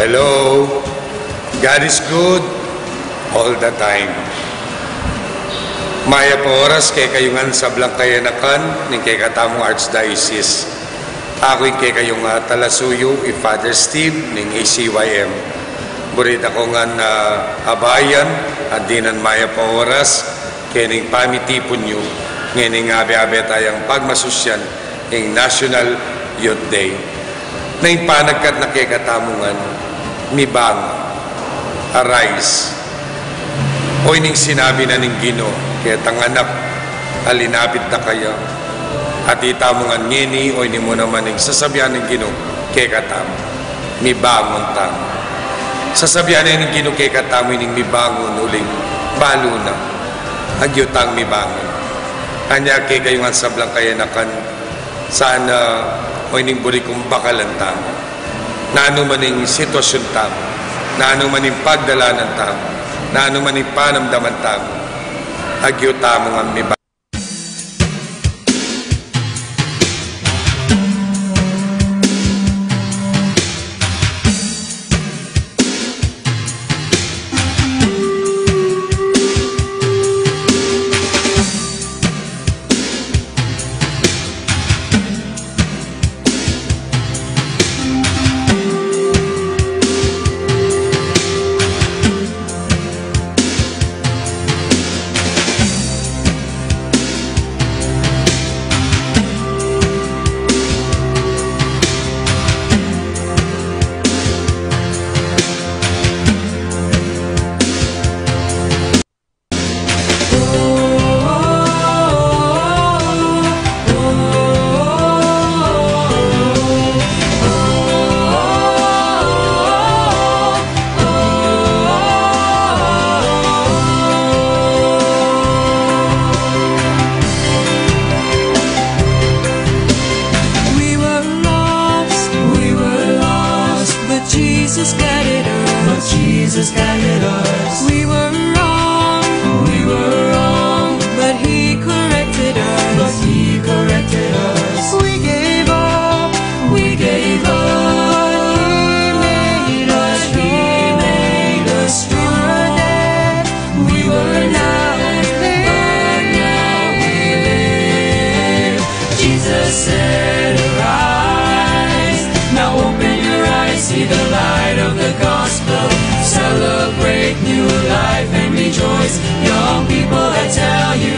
Hello, God is good all the time. Maya po oras kay kayungan sa Blangkayanakan ng kay katamong Archdiocese. Ako'y kay kayong talasuyo, Father Steve ng ACYM. Burit ako nga na abayan at dinan maya po oras kay ning pamitipon nyo ngayon abe-abe tayong pagmasusyan ng National Youth Day. Na panagkat na kay katamungan mibang arise o ining sinabi na ning Ginoo kaya tanganak alinapit na kaya at itamungan ngini o ini mo naman ning sasabihan ng Ginoo kay katamu mibangon ta sasabihan ning Ginoo kay katamu ining mibangon uling balo na agyutang mibangon anya kay kayungan sa Blangkayanakan sana o ining buri kong bakalan tamo na ano man yung sitwasyon tamo na ano man yung pagdalanan tamo na ano man yung panamdaman tamo agyo tamo ang miba. Jesus guided us. We were wrong, but He corrected us. We gave up, but He made us strong. We were dead, but now we live. Jesus said, arise, now open your eyes, see the light of the gospel. Celebrate new life and rejoice, young people. I tell you,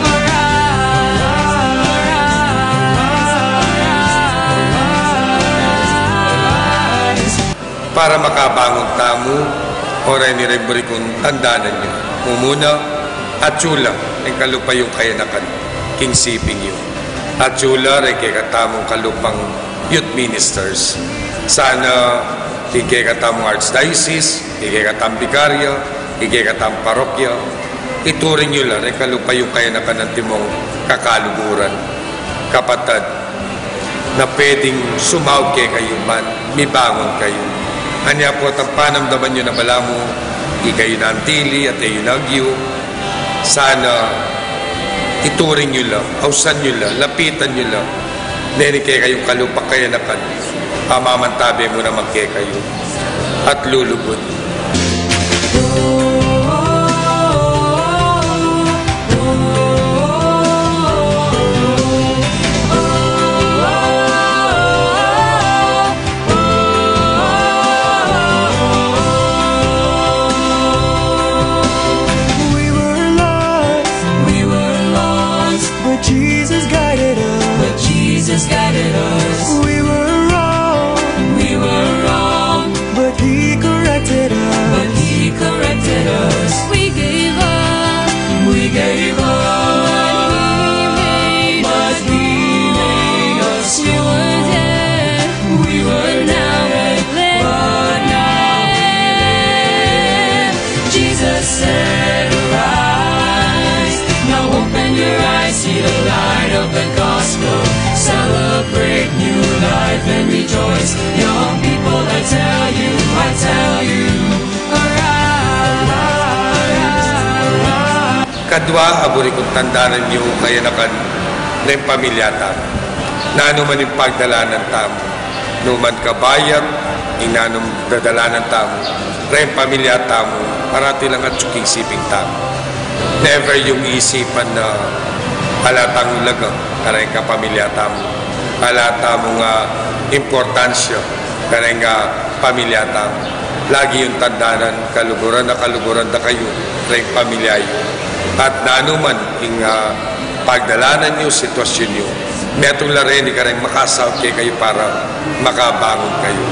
arise. Para makabangon tamo, oray ni Rebori kung tandaanan nyo. Umuna, at chula, ang kalupayong kayanakan, king siping yun. At chula, rin kay katamong kalupang youth ministers. Sana higay katamong Archdiocese, higay katamong Vicaria, higay katamong Parokya, ituring nyo lang, kalupayong kayanakan ng timong kakaluguran. Kapatad, na pwedeng sumaw kayo man, mibangon kayo. Anya po, ang panamdaman nyo na bala mo, ikayo na antili at ayo nagyo. Sana ituring nyo lang, hausan nyo lang, lapitan nyo lang, nene kayong kalupak kayanakan. Pamamantabi mo naman kayo at lulubod. We were lost, but Jesus guided us. We were wrong, but He corrected us. We gave up, but He made us strong. We were dead, but now we live. Jesus said, arise, now open your eyes, see the light of the gospel. Celebrate new life and rejoice, young people. I tell you, arise. Kadwa, aburi kong tandaanan niyo kayanakan ng pamilya tamo. Na ano man yung pagdalanan tamo, numan kabayan, inanong dadalanan tamo, rin pamilya tamo, parati lang at tsuking siping tamo. Never yung isipan na halatang lagang, kareng ka pamilya tamo, halata mong importansya, kareng pamilya tamo. Lagi yung tandanan, kaluguran na kayo, rin pamilya yun. At nanuman yung pagdalanan nyo, sitwasyon nyo, metong larin, kareng makasaw kayo para makabangon kayo.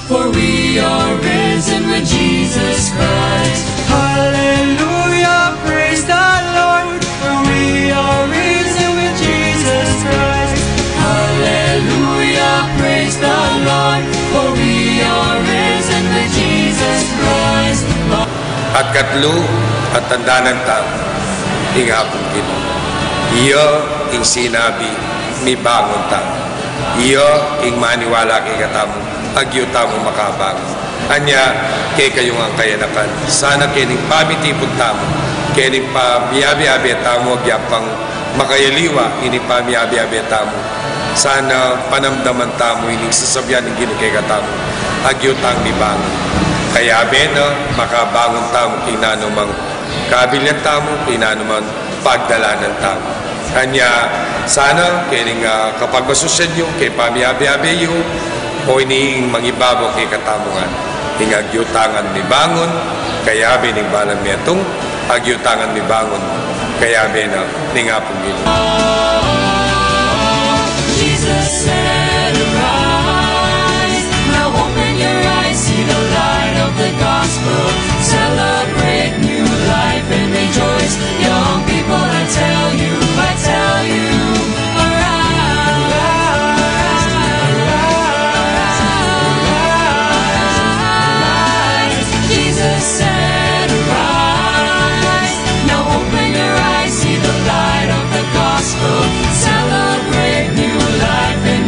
For we are risen with Jesus Christ. Hallelujah, praise the Lord. For we are risen with Jesus Christ. Hallelujah, praise the Lord. For we are risen with Jesus Christ. At katlo at tandanan tamo, ingapong Ginoo. Iyo ing sinabi, may bangon tamo. Iyo ing maniwala kay katamo, agyo tamo makabang. Anya, kay kayong ang kayanakan. Sana kining pamitipon tamo, kining pamiyabi-abi tamo, agyapang makayaliwa, ining pamiyabi-abi tamo. Sana panamdaman tamo, ining sasabyan ng Ginoo kay katamo, agyo tang mibangon. Kaya na makabangon tamo, kinanumang kabilyan tamo, kinanumang pagdalanan tamo. Kanya, sana kining kapag masusyan nyo, kay pamiyabi-abi yun, o iniing mangibabaw kay katamungan. Ing agyutangan mi bangon, kaya bining balang metong, agyutangan mi bangon, kaya bina ningapong Ginoo. Jesus said, arise, now open your eyes, see the light of the gospel, celebrate new life and rejoice. Young people, I tell you, celebrate new life and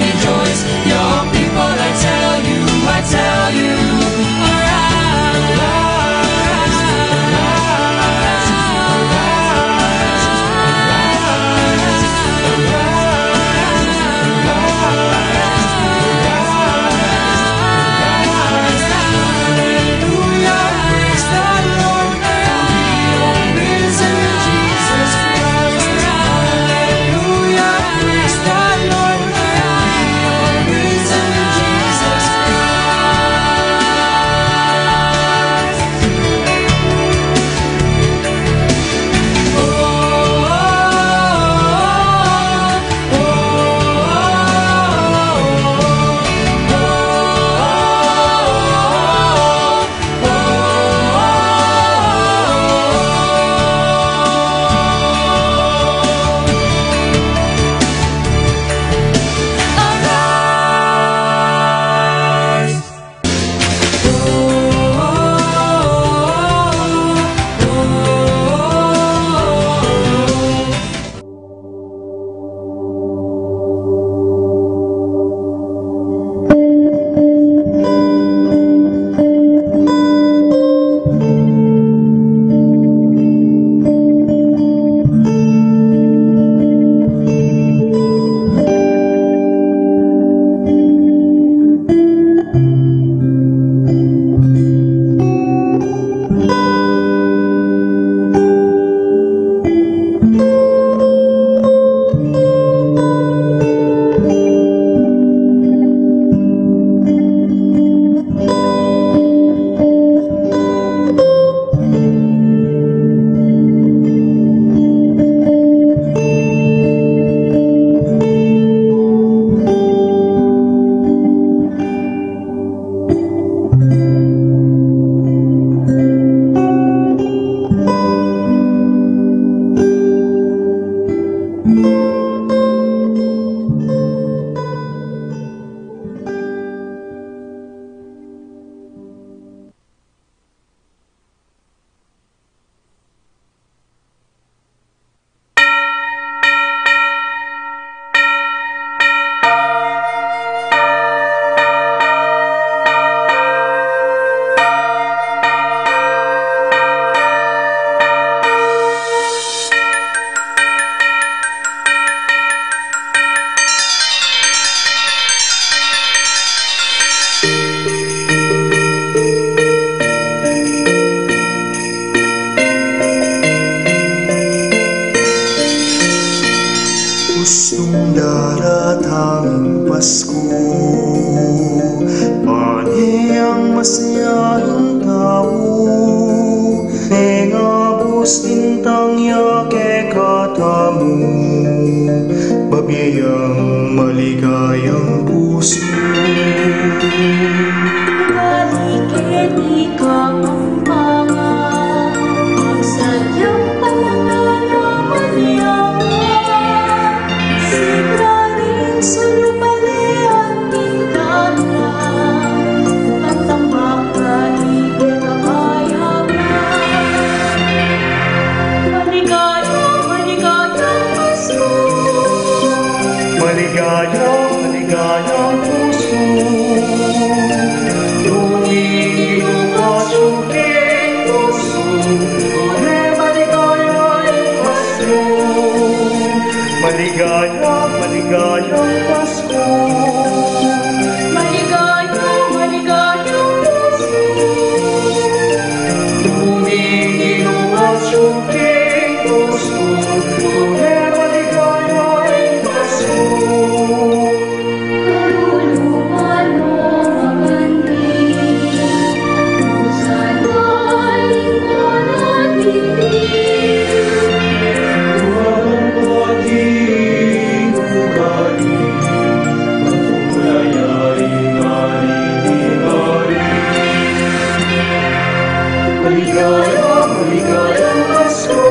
maligayang Pasko.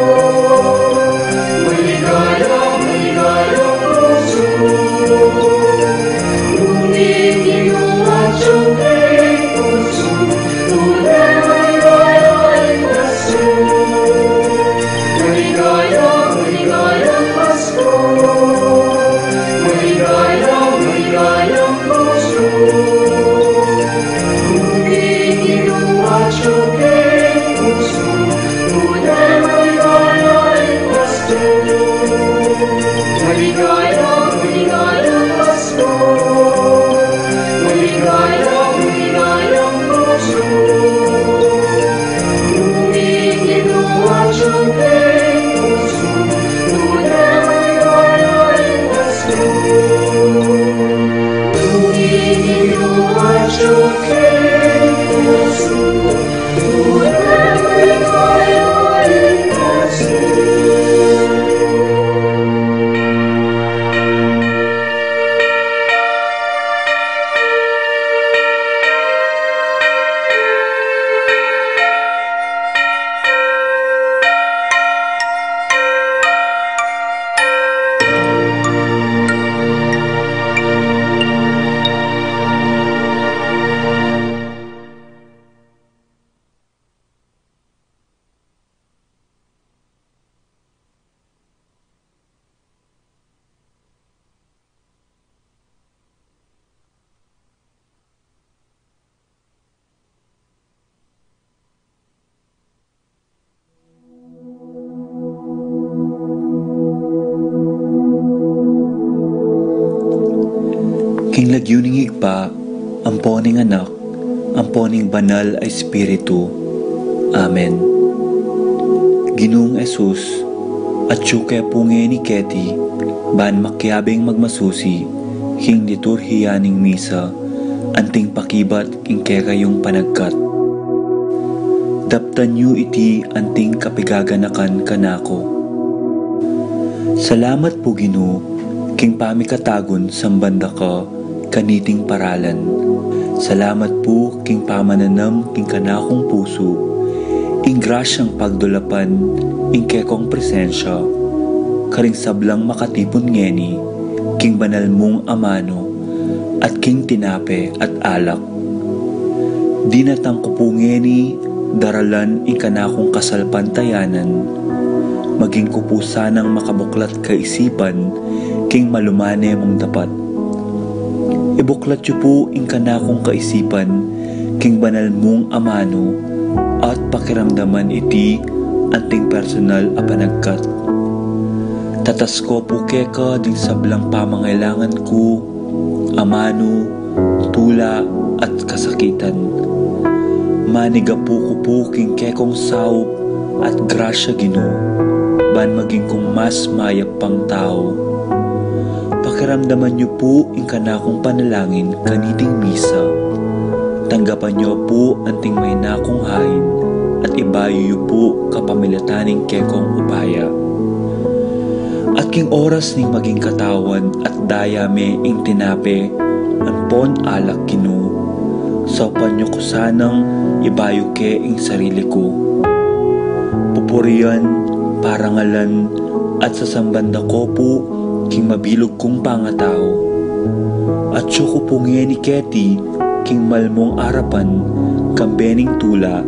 Maligayang puso. Umigino at siyempre puso. Tunay maligayang Pasko. Maligayang Pasko. Maligayang puso. Umigino at siyempre puso. Tunay maligayang Pasko. Maligayang Pasko. Maligayang puso. Umigino at siyempre puso. Tunay maligayang Pasko. Umigino at siyempre puso. Tunay maligayang Pasko. King lagyuning higpa, amponing anak, amponing banal ay Espiritu. Amen. Ginoong Esus, at syuke punge ni Keti, ban makyabing magmasusi, king liturhiyaning misa, anting pakibat king kekayong panagkat. Daptan yu iti anting kapigaganakan kanako. Salamat po Ginoo, king pamikatagon sambanda ka, kaniting paralan. Salamat po king pamananam king kanakong puso, ing grasyang pagdulapan, ing kekong presensya, karing sablang makatipon ngeni, king banal mong amano, at king tinape at alak. Dinatang ko po ngeni, daralan ing kanakong kasalpantayanan, maging ko po sanang makabuklat kaisipan, king malumane mong dapat. Ibuklat yu po ing kanakong kaisipan, king banal mong amano, at pakiramdaman iti anting personal a panagkat. Tatas ko po keka ding sablang pamangailangan ko, amano, tula at kasakitan. Maniga po ko po king kekong saup at grasya Ginoo, ban maging kong mas mayap pang tao. Pakiramdaman niyo po ing kanakong panalangin kaniting misa. Tanggapan niyo po anting may nakong hain at ibayo niyo po kapamilataning kekong upaya. At king oras ning maging katawan at dayame ing tinape, ampon alak Ginoo. Sopan niyo ko sanang ibayo ke ing sarili ko. Pupurian, parangalan, at sasambanda ko po king mabilog kong pangatao. At syuko po ni Keti, king malmong arapan, kambening tula,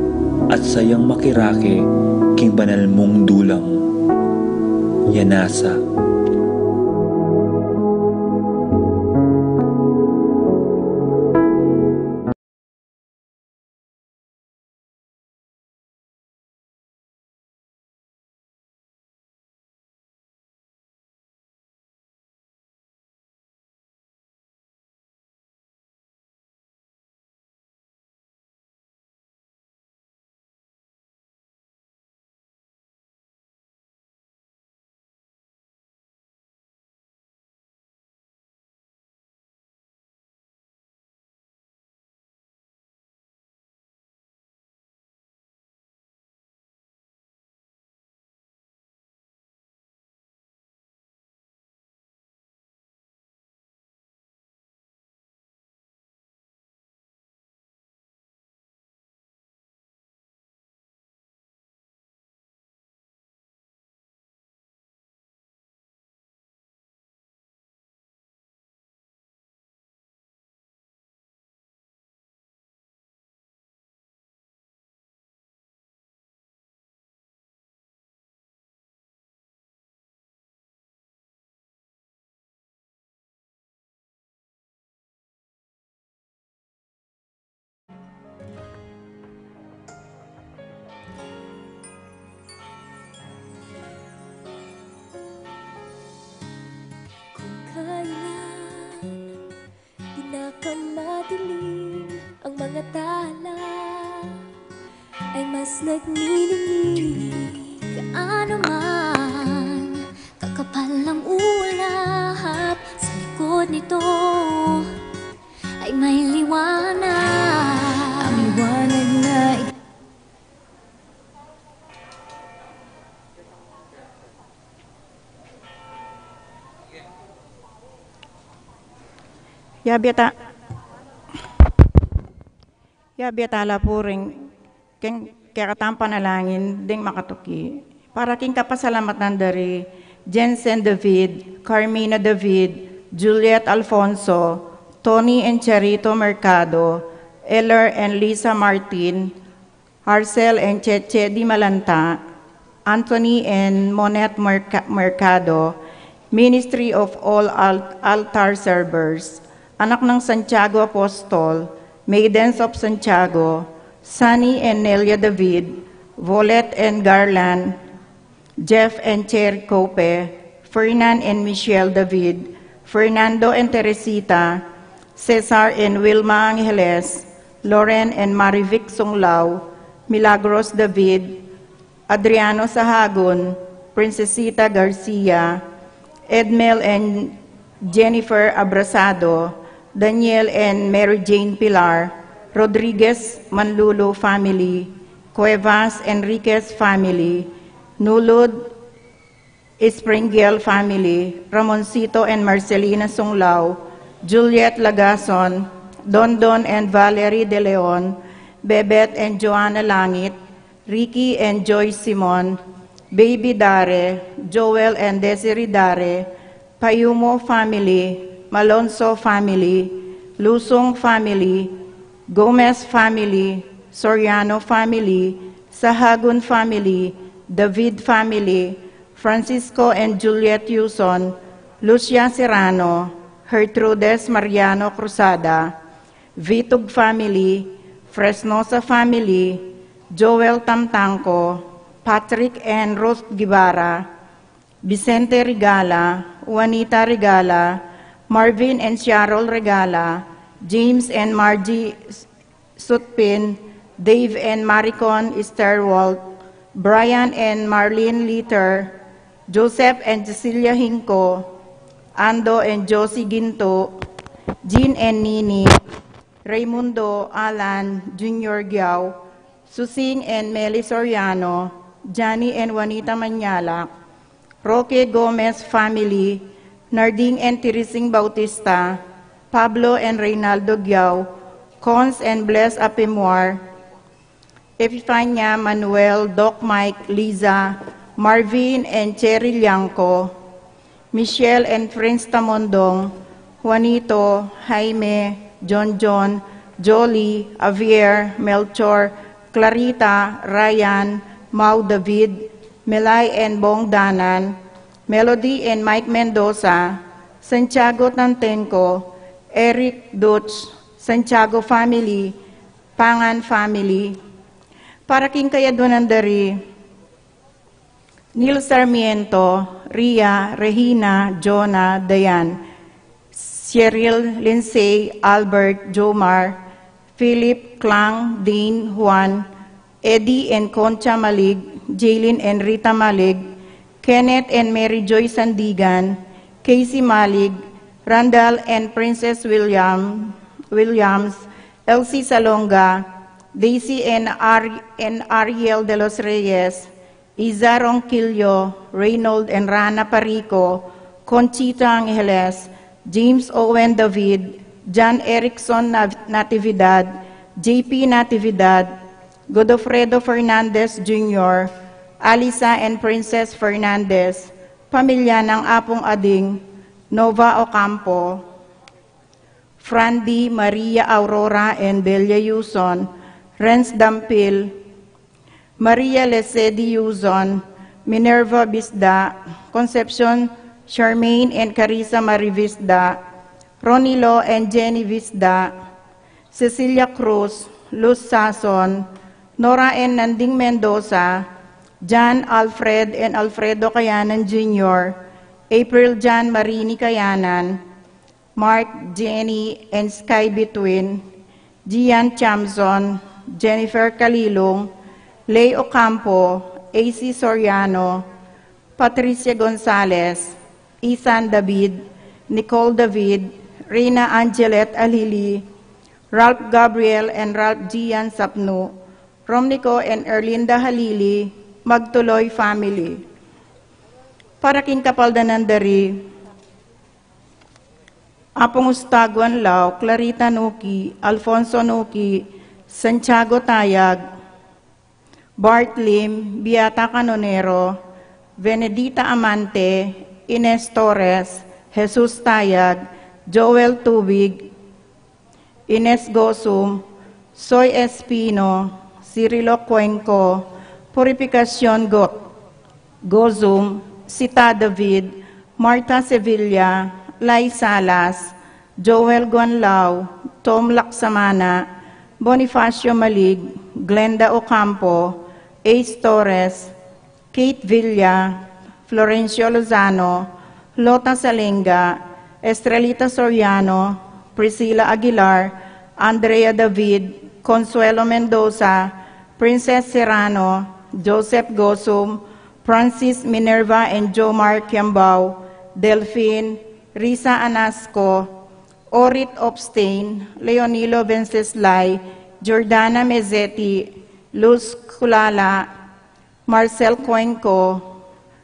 at sayang makirake, king banal mong dulang. Yanasa. dilim ang mga tala ay mas nagniningning. Gaano man kakapal ang ulap, sa likod nito ay may liwanag. Ang liwanag na Yabiatala puring king kakatam panalangin ding makatuki. Para king kapasalamatan dari Jensen David, Carmina David, Juliet Alfonso, Tony and Charito Mercado, Eller and Lisa Martin, Arcel and Cheche Di Malanta, Anthony and Monette Mercado, Ministry of All Altar Servers, anak ng Santiago Apostol, Maidens of Santiago, Sunny and Nelia David, Volet and Garland, Jeff and Cherry Cope, Fernan and Michelle David, Fernando and Teresita, Cesar and Wilma Angeles, Loren and Marivic Songlao, Milagros David, Adriano Sahagun, Princesita Garcia, Edmel and Jennifer Abrasado, Daniel and Mary Jane Pilar, Rodriguez Manlulo family, Cuevas Enriquez family, Nulud Springale family, Ramoncito and Marcelina Songlao, Juliet Lagason, Dondon and Valerie De Leon, Bebet and Joanna Langit, Ricky and Joyce Simon, Baby Dare, Joel and Desiree Dare, Payumo family, Malonzo family, Lusong family, Gomez family, Soriano family, Sahagun family, David family, Francisco and Juliet Yuson, Lucia Serrano, Gertrudes Mariano Cruzada, Vitug family, Fresnosa family, Joel Tamtanco, Patrick and Rose Guevara, Vicente Regala, Juanita Regala, Marvin and Cheryl Regala, James and Margie Sutpin, Dave and Maricon Esterwalt, Brian and Marlene Litter, Joseph and Cecilia Hinco, Ando and Josie Ginto, Jean and Nini, Raimundo Alan Jr. Giao, Susing and Meli Soriano, Johnny and Juanita Manyalak, Roque Gomez family, Narding and Teresing Bautista, Pablo and Reynaldo Giao, Cons and Bless Apimwar, Epifania, Manuel, Doc Mike, Liza, Marvin and Cherry Liangco, Michelle and Prince Tamondong, Juanito, Jaime, John, Jolie, Javier, Melchor, Clarita, Ryan, Mau David, Melay and Bong Danan, Melody and Mike Mendoza, Santiago Tantenco, Eric Dutch, Santiago family, Pangan family, para king kaya doon dari, Neil Sarmiento, Ria, Regina, Jonah, Dayan, Cheryl, Lindsay, Albert, Jomar, Philip, Klang, Dean, Juan, Eddie and Concha Malig, Jaylin and Rita Malig, Kenneth and Mary Joy Sandigan, Casey Malig, Randall and Princess Williams, Elsie Salonga, Daisy and Ariel de los Reyes, Iza Ronquillo, Reynold and Rana Parico, Conchita Angeles, James Owen David, John Erickson Natividad, JP Natividad, Godofredo Fernandez Jr., Alisa and Princess Fernandez, pamilya ng Apong Ading, Nova Ocampo, Frandy, Maria Aurora and Belia Yuson, Renz Dampil, Maria Lesedi Yuzon, Minerva Bisda, Concepcion Charmaine and Carissa Marivisda, Ronilo and Jenny Visda, Cecilia Cruz, Luz Sason, Nora and Nanding Mendoza, John Alfred and Alfredo Kayanan Jr., April John Marini Kayanan, Mark, Jenny, and Sky Between, Gian Chamson, Jennifer Calilong, Lay Ocampo, AC Soriano, Patricia Gonzalez, Isan David, Nicole David, Rina Angelet Alili, Ralph Gabriel and Ralph Gian Sapno, Romnico and Erlinda Halili, Magtuloy family. Para king kapaldanan dari, Apong Ustaguan Lao, Clarita Nuki, Alfonso Nuki, Santiago Tayag, Bart Lim, Beata Canonero, Venedita Amante, Ines Torres, Jesus Tayag, Joel Tubig, Ines Gosum, Soy Espino, Cirilo Cuenco, Purificación Gozum, Sita David, Marta Sevilla, Lai Salas, Joel Guanlao, Tom Laksamana, Bonifacio Malig, Glenda Ocampo, Ace Torres, Kate Villa, Florencio Lozano, Lota Salenga, Estrelita Soriano, Priscilla Aguilar, Andrea David, Consuelo Mendoza, Princess Serrano, Joseph Gosum, Francis Minerva and Jomar Kiambao, Delphine, Risa Anasco, Orit Opstein, Leonilo Venceslay, Jordana Mezzetti, Luz Kulala, Marcel Cuenco,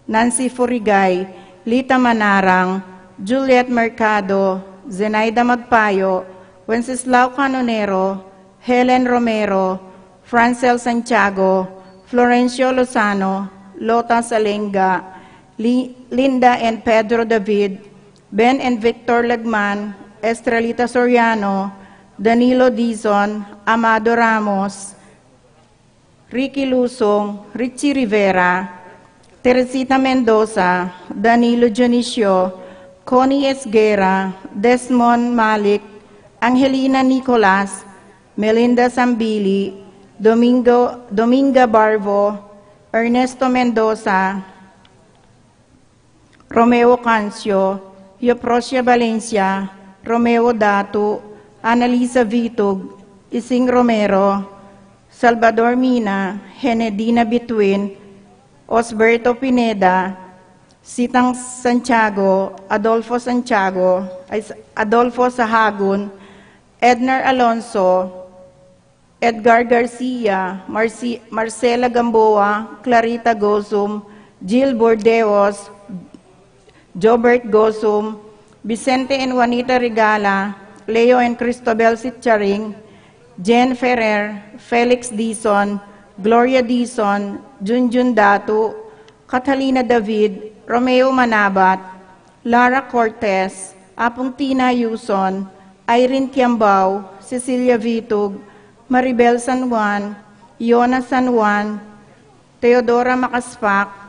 Nancy Furigay, Lita Manarang, Juliet Mercado, Zenaida Magpayo, Wenceslao Canonero, Helen Romero, Francel Santiago, Florencio Lozano, Lota Salenga, Linda and Pedro David, Ben and Victor Lagman, Estrelita Soriano, Danilo Dizon, Amado Ramos, Ricky Lusong, Richie Rivera, Teresita Mendoza, Danilo Dionisio, Connie Esguera, Desmond Malik, Angelina Nicolas, Melinda Sambili, Dominga Barbo, Ernesto Mendoza, Romeo Cancio, Yoprosia Valencia, Romeo Datu, Annalisa Vitug, Ising Romero, Salvador Mina, Henedina Bituin, Osberto Pineda, Sitang Santiago, Adolfo Sahagun, Ednar Alonso, Edgar Garcia, Marcela Gamboa, Clarita Gozum, Jill Bordeos, Jobert Gosum, Vicente and Juanita Regala, Leo and Cristobal Sitcharing, Jen Ferrer, Felix Dizon, Gloria Dizon, Junjun Datu, Catalina David, Romeo Manabat, Lara Cortez, Apong Tina Yuson, Irene Kiambao, Cecilia Vitug, Maribel San Juan, Iona San Juan, Teodora Makaspak,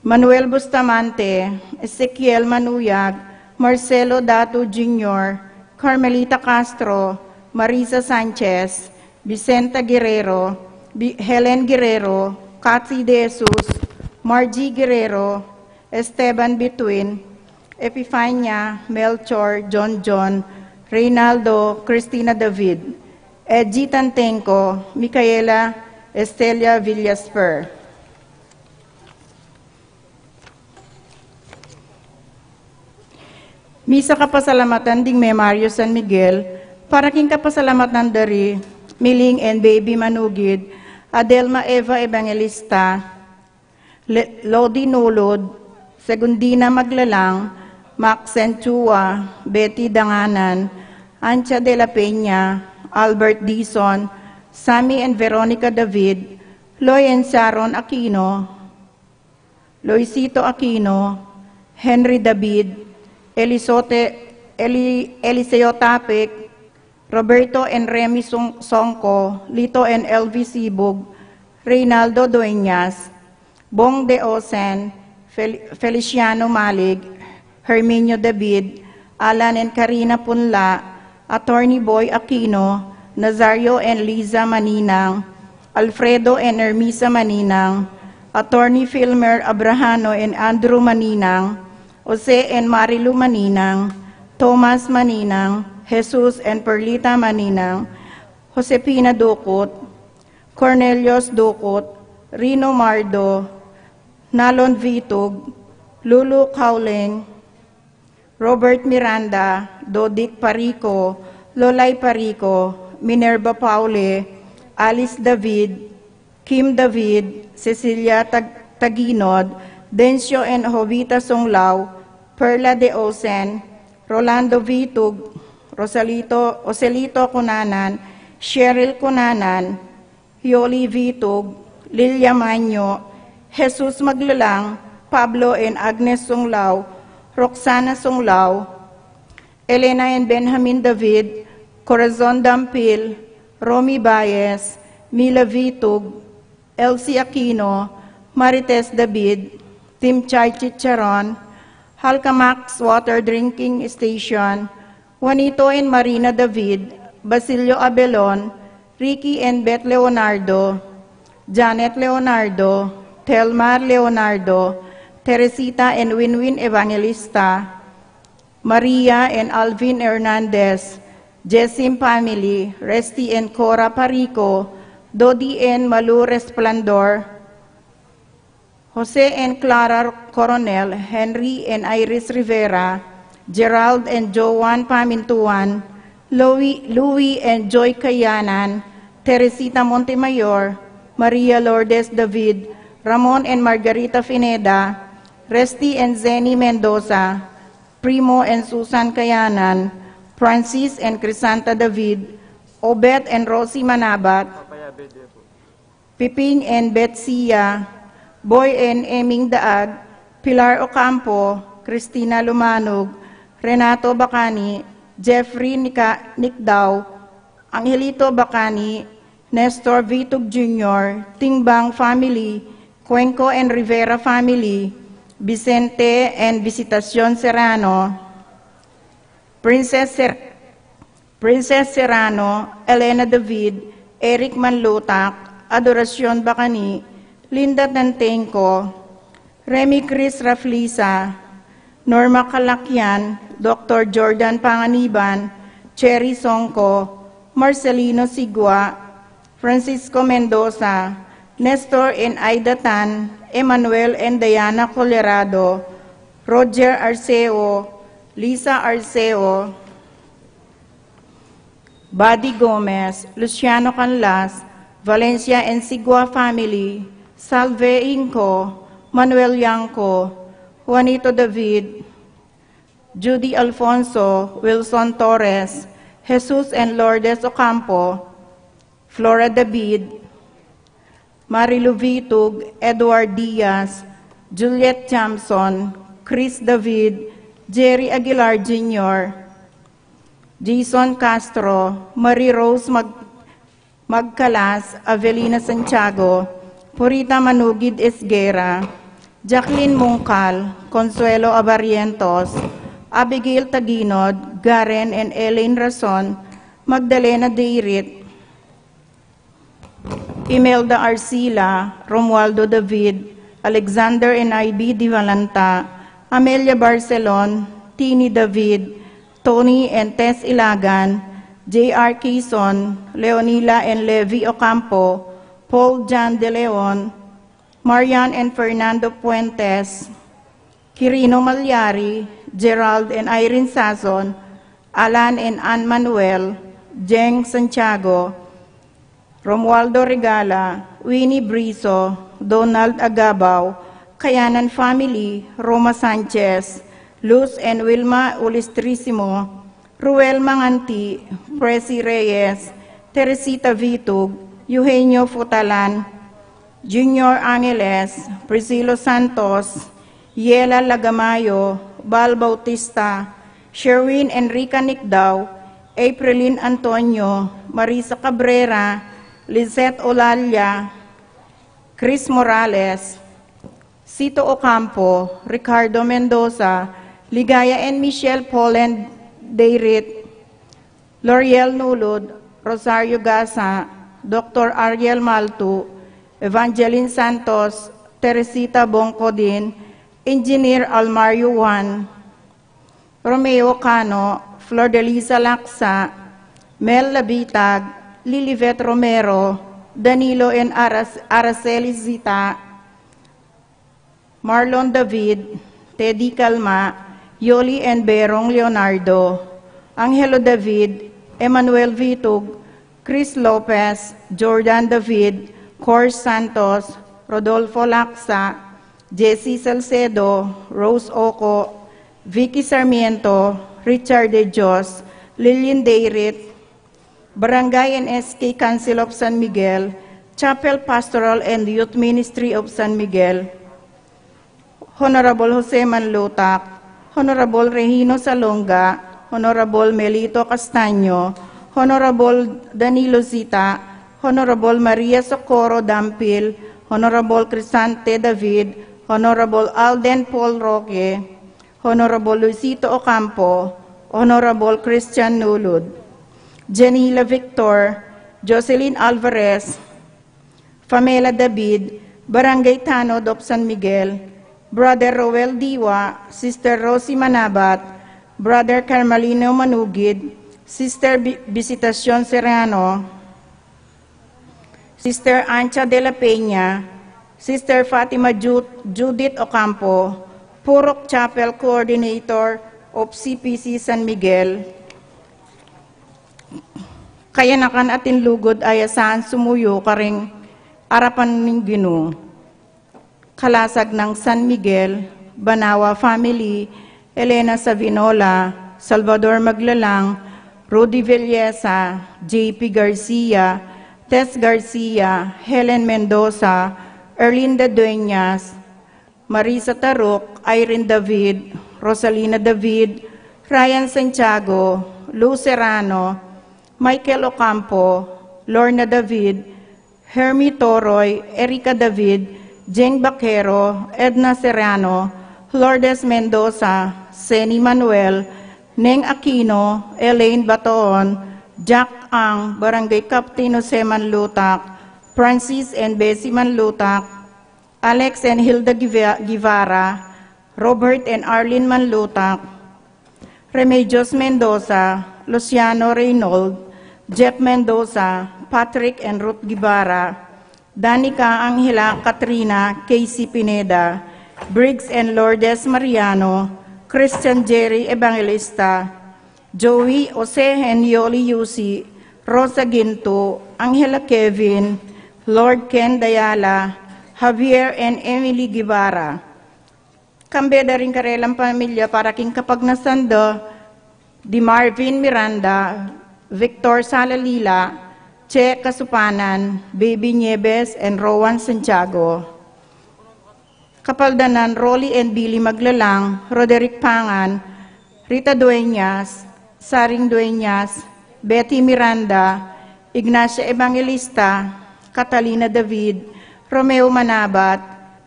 Manuel Bustamante, Ezekiel Manuyag, Marcelo Datu Jr., Carmelita Castro, Marisa Sanchez, Vicenta Guerrero, Helen Guerrero, Kathy De Jesus, Margie Guerrero, Esteban Bituin, Epifania, Melchor, John, Reynaldo, Cristina David, Edgy Tantenco, Micaela Estelia Villasper. Misa kapasalamatan ding may Mario San Miguel, para king kapasalamatan dari, Miling and Baby Manugid, Adelma Eva Evangelista, Lodi Nulod, Segundina Maglalang, Max Senchua, Betty Danganan, Ancha de la Peña, Albert Dizon, Sammy and Veronica David, Loy and Sharon Aquino, Loisito Aquino, Henry David, Eliseo Tapik, Roberto and Remy Songko, Lito and Elvi Sibug, Reynaldo Dueñas, Bong De Osen, Feliciano Malig, Herminio David, Alan and Karina Punla, Attorney Boy Aquino, Nazario and Liza Maninang, Alfredo and Ermisa Maninang, Attorney Filmer Abrahano and Andrew Maninang, Jose and Marilu Maninang, Thomas Maninang, Jesus and Perlita Maninang, Josepina Ducot, Cornelius Ducot, Rino Mardo, Nalon Vitug, Lulu Cowling, Robert Miranda, Dodik Parico, Lolay Parico, Minerva Paule, Alice David, Kim David, Cecilia Taginod, Dencio and Jovita Songlao, Perla de Osen, Rolando Vitug, Oselito Cunanan, Cheryl Cunanan, Yoli Vitug, Lilia Manyo, Jesus Maglalang, Pablo and Agnes Songlao, Roxana Songlao, Elena and Benjamin David, Corazon Dampil, Romy Baez, Mila Vitug, Elsie Aquino, Marites David, Tim Chay Chicharon, Halcamax Water Drinking Station, Juanito and Marina David, Basilio Abelon, Ricky and Beth Leonardo, Janet Leonardo, Telmar Leonardo, Teresita and Winwin Evangelista, Maria and Alvin Hernandez, Jessim family, Resty and Cora Parico, Dodi and Malu Resplandor, Jose and Clara Coronel, Henry and Iris Rivera, Gerald and Joan Pamintuan, Louis and Joy Kayanan, Teresita Montemayor, Maria Lourdes David, Ramon and Margarita Fineda, Resty and Zenny Mendoza, Primo and Susan Kayanan, Francis and Crisanta David, Obet and Rosie Manabat, Piping and Betsia, Boy and Eming Daag, Pilar Ocampo, Cristina Lumanog, Renato Bacani, Jeffrey Nikdao, Angelito Bacani, Nestor Vitug Jr., Tingbang family, Cuenco and Rivera family, Vicente and Visitacion Serrano, Princess Serrano, Elena David, Eric Manlutak, Adoracion Bacani, Linda Tantenco, Remy Chris Raflisa, Norma Calakyan, Dr. Jordan Panganiban, Cherry Songko, Marcelino Sigua, Francisco Mendoza, Nestor and Aida Tan, Emmanuel and Diana Colerado, Roger Arceo, Lisa Arceo, Buddy Gomez, Luciano Canlas, Valencia and Sigua family, Salve Inco, Manuel Yanco, Juanito David, Judy Alfonso, Wilson Torres, Jesus and Lourdes Ocampo, Flora David, Marilu Vitug, Edward Diaz, Juliet Jamson, Chris David, Jerry Aguilar Jr., Jason Castro, Marie Rose Magcalas, Avelina Santiago, Purita Manugid Esguera, Jacqueline Mungkal, Consuelo Abarrientos, Abigail Taginod, Garen and Elaine Rason, Magdalena Deirit, Imelda Arcila, Romualdo David, Alexander and I.B. Di Valanta, Amelia Barcelon, Tini David, Tony and Tess Ilagan, J.R. Quezon, Leonila and Levi Ocampo, Paul John De Leon, Marian and Fernando Puentes, Quirino Malyari, Gerald and Irene Sazon, Alan and Ann Manuel, Jeng Santiago, Romualdo Regala, Winnie Brizo, Donald Agabaw, Kayanan family, Roma Sanchez, Luz and Wilma Ulistrissimo, Ruel Manganti, Presi Reyes, Teresita Vitug, Eugenio Futalan, Junior Angeles, Priscilo Santos, Yela Lagamayo, Bal Bautista, Sherwin Enrica Nicdao, Aprilin Antonio, Marisa Cabrera, Lizette Olalia, Chris Morales, Cito Ocampo, Ricardo Mendoza, Ligaya and Michelle Poland Deirit, L'Oreal Nulod, Rosario Gasa, Dr. Ariel Maltu, Evangeline Santos, Teresita Bongcodin, Engineer Almario Juan, Romeo Cano, Flor de Liza Laksa, Mel Labitag, Lilivet Romero, Danilo N. Araceli Zita, Marlon David, Teddy Calma, Yoli N. Berong Leonardo, Angelo David, Emmanuel Vitug, Chris Lopez, Jordan David, Cor Santos, Rodolfo Laksa, Jessie Salcedo, Rose Oco, Vicky Sarmiento, Richard De Dios, Lillian Dayrit, Barangay and SK Council of San Miguel, Chapel Pastoral and Youth Ministry of San Miguel, Honorable Jose Manlutak, Honorable Regino Salonga, Honorable Melito Castaño, Honorable Danilo Zita, Honorable Maria Socorro Dampil, Honorable Crisante David, Honorable Alden Paul Roque, Honorable Luisito Ocampo, Honorable Christian Nulud, Janila Victor, Jocelyn Alvarez, Pamela David, Barangay Tanod of San Miguel, Brother Roel Diwa, Sister Rosie Manabat, Brother Carmelino Manugid, Sister Visitacion Serrano, Sister Ancha de la Peña, Sister Fatima Judith Ocampo, Purok Chapel Coordinator of CPC San Miguel. Kaya nakan atin lugod ay saan sumuyo karing arapan ng Ginoo. Kalasag ng San Miguel, Banawa Family, Elena Savinola, Salvador Maglalang, Rudy Villesa, JP Garcia, Tess Garcia, Helen Mendoza, Erlinda Dueñas, Marisa Taruk, Irene David, Rosalina David, Ryan Santiago, Lou Serrano, Michael Ocampo, Lorna David, Hermie Toroy, Erika David, Jeng Baquero, Edna Serrano, Lourdes Mendoza, Seni Manuel, Neng Aquino, Elaine Batoon, Jack Ang, Barangay Captain Jose Manlutak, Francis and Bessie Manlutak, Alex and Hilda Guevara, Robert and Arlene Manlutak, Remedios Mendoza, Luciano Reynold, Jeff Mendoza, Patrick and Ruth Guevara, Danica Angela Katrina, Casey Pineda, Briggs and Lourdes Mariano, Christian Jerry Evangelista, Joey Jose and Yoli Yusi, Rosa Ginto, Angela Kevin, Lord Ken Dayala, Javier and Emily Guevara. Kambeda rin karelang pamilya para king kapag nasando, di Marvin Miranda, Victor Salalila, Che Kasupanan, Baby Nieves, and Rowan Santiago. Kapaldanan, Rolly and Billy Maglalang, Roderick Pangan, Rita Dueñas, Saring Dueñas, Betty Miranda, Ignacia Evangelista, Catalina David, Romeo Manabat,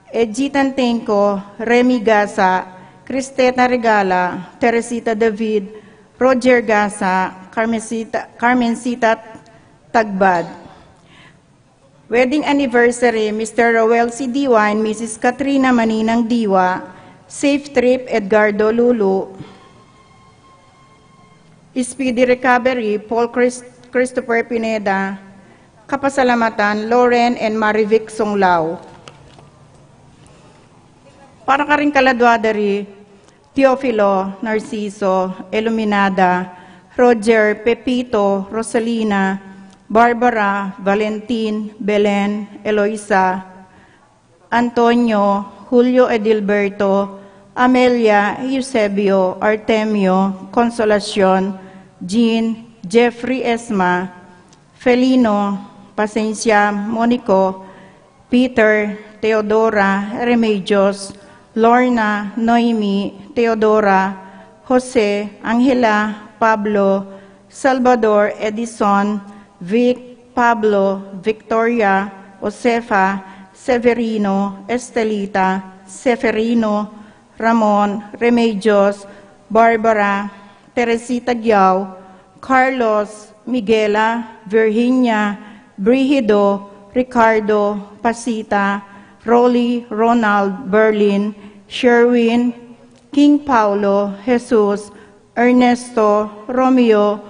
Edgy Tantenco, Remy Gasa, Cristeta Regala, Teresita David, Roger Gasa, Carmencita Tagbad. Wedding anniversary, Mr. Roel C. Diwa and Mrs. Katrina Maninang Diwa. Safe trip, Edgardo Lulu. Speedy recovery, Paul Christopher Pineda. Kapasalamatan, Lauren and Marivic Songlao. Para ka rin kaladwadari, Teofilo, Narciso, Iluminada, Roger, Pepito, Rosalina, Barbara, Valentin, Belen, Eloisa, Antonio, Julio Edilberto, Amelia, Eusebio, Artemio, Consolacion, Jean, Jeffrey Esma, Felino, Pasencia, Monico, Peter, Teodora, Remedios, Lorna, Noemi, Teodora, Jose, Angela, Pablo, Salvador, Edison, Vic, Pablo, Victoria, Josefa, Severino, Estelita, Seferino, Ramon, Remedios, Barbara, Teresita Giao, Carlos, Miguela, Virginia, Brigido, Ricardo, Pasita, Rolly, Ronald, Berlin, Sherwin, King Paulo, Jesus, Ernesto, Romeo,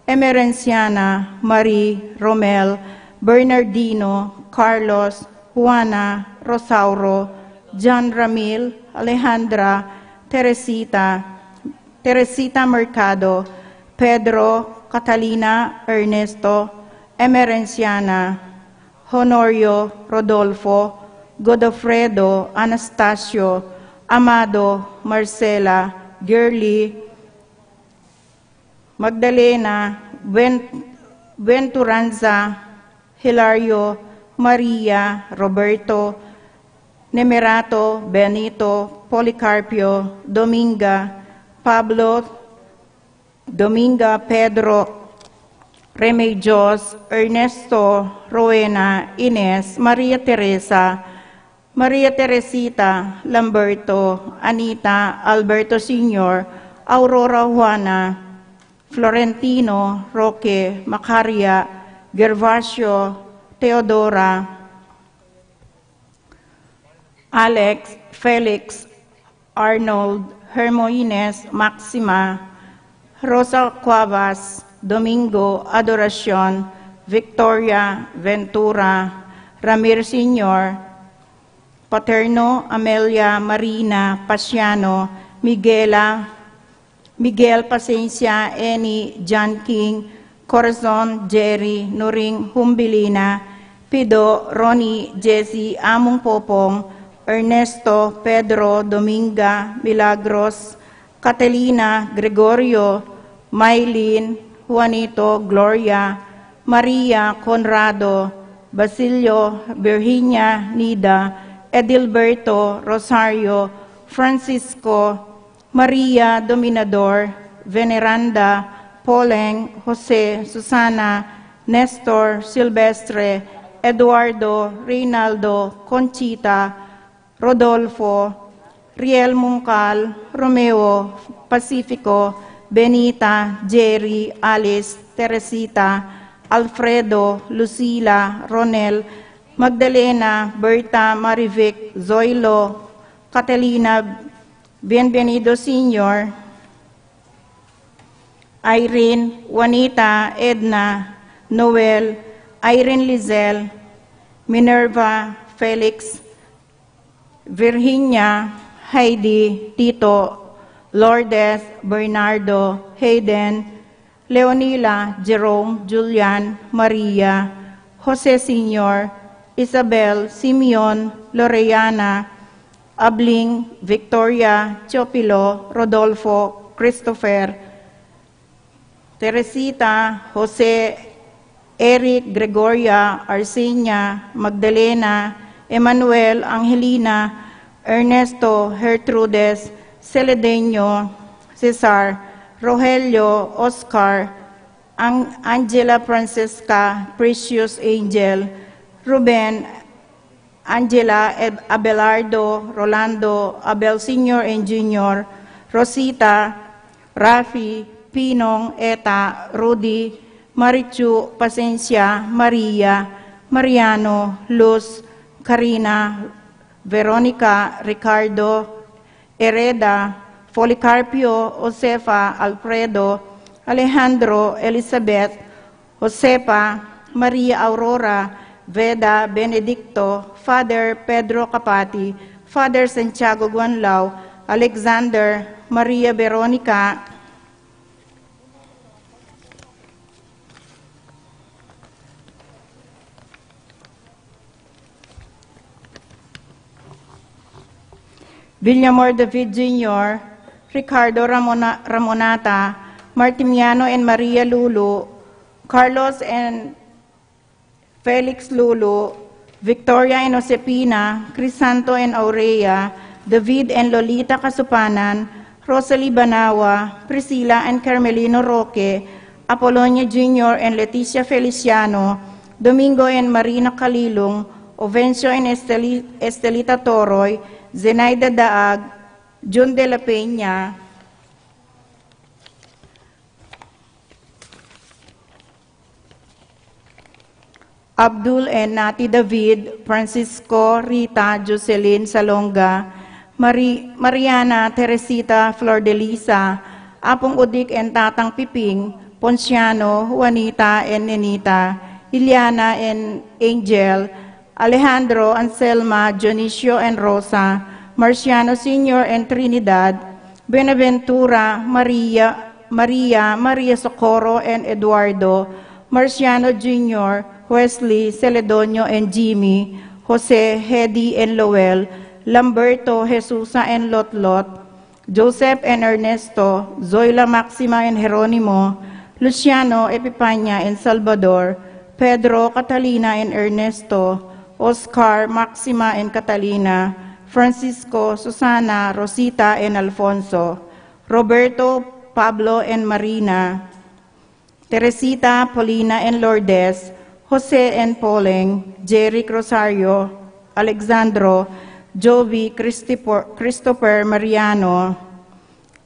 Emerenciana, Marie, Romel, Bernardino, Carlos, Juana, Rosauro, John Ramil, Alejandra, Teresita, Mercado, Pedro, Catalina, Ernesto, Emerenciana, Honorio, Rodolfo, Godofredo, Anastasio, Amado, Marcela, Girly, Magdalena, Venturanza, Hilario, Maria, Roberto, Nemerato, Benito, Policarpio, Dominga, Pablo, Dominga, Pedro, Remedios, Ernesto, Rowena, Ines, Maria Teresa, Maria Teresita, Lamberto, Anita, Alberto Sr., Aurora Juana, Florentino, Roque, Macaria, Gervasio, Teodora, Alex, Felix, Arnold, Hermoines, Maxima, Rosa Cuevas, Domingo, Adoracion, Victoria, Ventura, Ramir Sr., Paterno, Amelia, Marina, Pasiano, Miguel Pasencia, Eni, John King, Corazon, Jerry, Nuring, Humbilina, Pido, Ronnie, Jesse, Among Popong, Ernesto, Pedro, Dominga, Milagros, Catalina, Gregorio, Maylin, Juanito, Gloria, Maria, Conrado, Basilio, Virginia, Nida, Edilberto, Rosario, Francisco, Maria, Dominador, Veneranda, Poleng, Jose, Susana, Nestor, Silvestre, Eduardo, Reynaldo, Conchita, Rodolfo, Riel Mungkal, Romeo, Pacifico, Benita, Jerry, Alice, Teresita, Alfredo, Lucila, Ronel, Magdalena, Berta, Marivic, Zoilo, Catalina, Bienvenido Sr., Irene, Juanita, Edna, Noel, Irene Lizel, Minerva, Felix, Virginia, Heidi, Tito, Lourdes, Bernardo, Hayden, Leonila, Jerome, Julian, Maria, Jose Sr., Isabel, Simeon, Loreana, Abling, Victoria, Chopilo, Rodolfo, Christopher, Teresita, Jose, Eric, Gregoria, Arsenia, Magdalena, Emmanuel, Angelina, Ernesto, Gertrudes, Celedeño, Cesar, Rogelio, Oscar, Angela Francesca, Precious Angel, Ruben, Angela, Abelardo, Rolando, Abel Sr. and Jr., Rosita, Rafi, Pinong, Eta, Rudy, Marichu, Pasencia, Maria, Mariano, Luz, Karina, Veronica, Ricardo, Hereda, Policarpio, Josefa, Alfredo, Alejandro, Elizabeth, Josepa, Maria Aurora, Veda, Benedicto, Father Pedro Capati, Father Santiago Guanlao, Alexander, Maria Veronica, Villamor David Jr., Ricardo Ramonata, Martimiano and Maria Lulu, Carlos and Felix Lulu, Victoria and Josepina, Crisanto and Aurea, David and Lolita Kasupanan, Rosalie Banawa, Priscilla and Carmelino Roque, Apolonia Jr. and Leticia Feliciano, Domingo and Marina Calilong, Ovencio and Estelita Toroy, Zenaida Daag, Jun de la Peña, Abdul and Nati David, Francisco, Rita, Jocelyn Salonga, Mariana, Teresita, Flor de Lisa, Apong Udik and Tatang Piping, Ponciano, Juanita and Nenita, Iliana and Angel, Alejandro, Anselma, Dionisio and Rosa, Marciano Sr. and Trinidad, Benaventura, Maria Socorro and Eduardo, Marciano Jr., Wesley, Celedonio and Jimmy, Jose, Hedy and Lowell, Lamberto, Jesusa and Lotlot, Joseph and Ernesto, Zoila Maxima and Jeronimo, Luciano, Epipania and Salvador, Pedro, Catalina and Ernesto, Oscar, Maxima and Catalina, Francisco, Susana, Rosita and Alfonso, Roberto, Pablo and Marina, Teresita, Paulina and Lourdes, Jose and Poleng, Jeric Rosario, Alexandro, Jovi, Christopher, Mariano,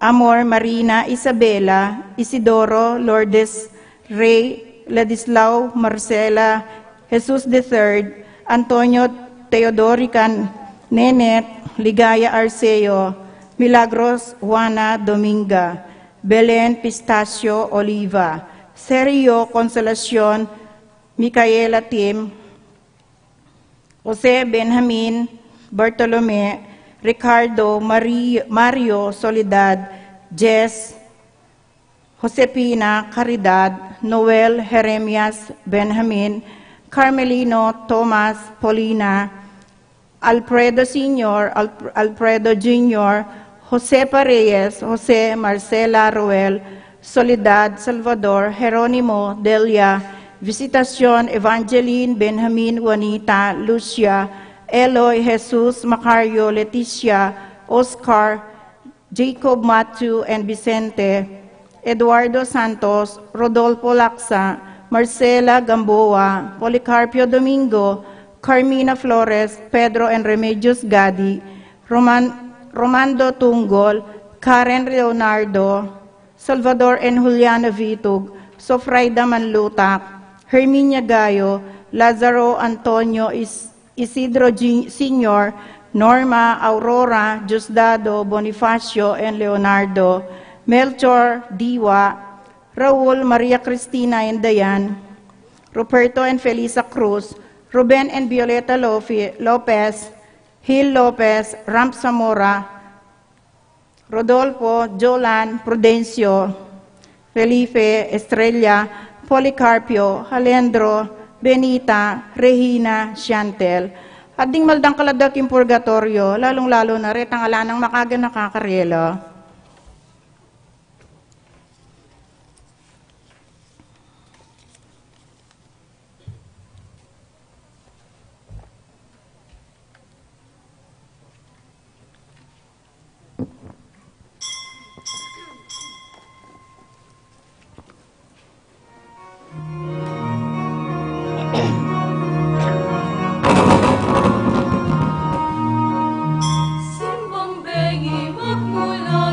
Amor, Marina, Isabela, Isidoro, Lourdes, Ray, Ladislao, Marcela, Jesus III, Antonio Teodorican, Nenet, Ligaya Arceo, Milagros, Juana Dominga, Belen Pistacio Oliva, Sergio Consolacion, Micaela Tim, Jose Benjamin, Bartolome, Ricardo, Mario Soledad, Jess, Josepina Caridad, Noel Jeremias Benjamin, Carmelino Thomas Paulina, Alfredo Sr., Alfredo Jr., Jose Pareyes, Jose Marcela Roel, Soledad Salvador, Jeronimo Delia, Visitacion Evangeline Benjamin Juanita Lucia, Eloy Jesus Macario Leticia, Oscar, Jacob Matthew and Vicente, Eduardo Santos, Rodolfo Laksa, Marcela Gamboa, Policarpio Domingo, Carmina Flores, Pedro and Remedios Gadi, Romando Tunggol, Karen Leonardo, Salvador and Juliana Vitug, Sofraida Manlutak, Herminia Gayo, Lazaro Antonio Isidro Sr., Norma, Aurora, Diosdado, Bonifacio and Leonardo, Melchor, Diwa, Raul, Maria Cristina and Dayan, Ruperto and Felisa Cruz, Ruben and Violeta Lopez, Gil Lopez, Ramp Zamora, Rodolfo, Jolan, Prudencio, Felipe, Estrella, Policarpio, Alejandro, Benita, Regina, Chantel. At ding maldang kaladak yung purgatorio, lalong-lalo na rin ang alanang makaga nakakarela. Simbang bengi magmula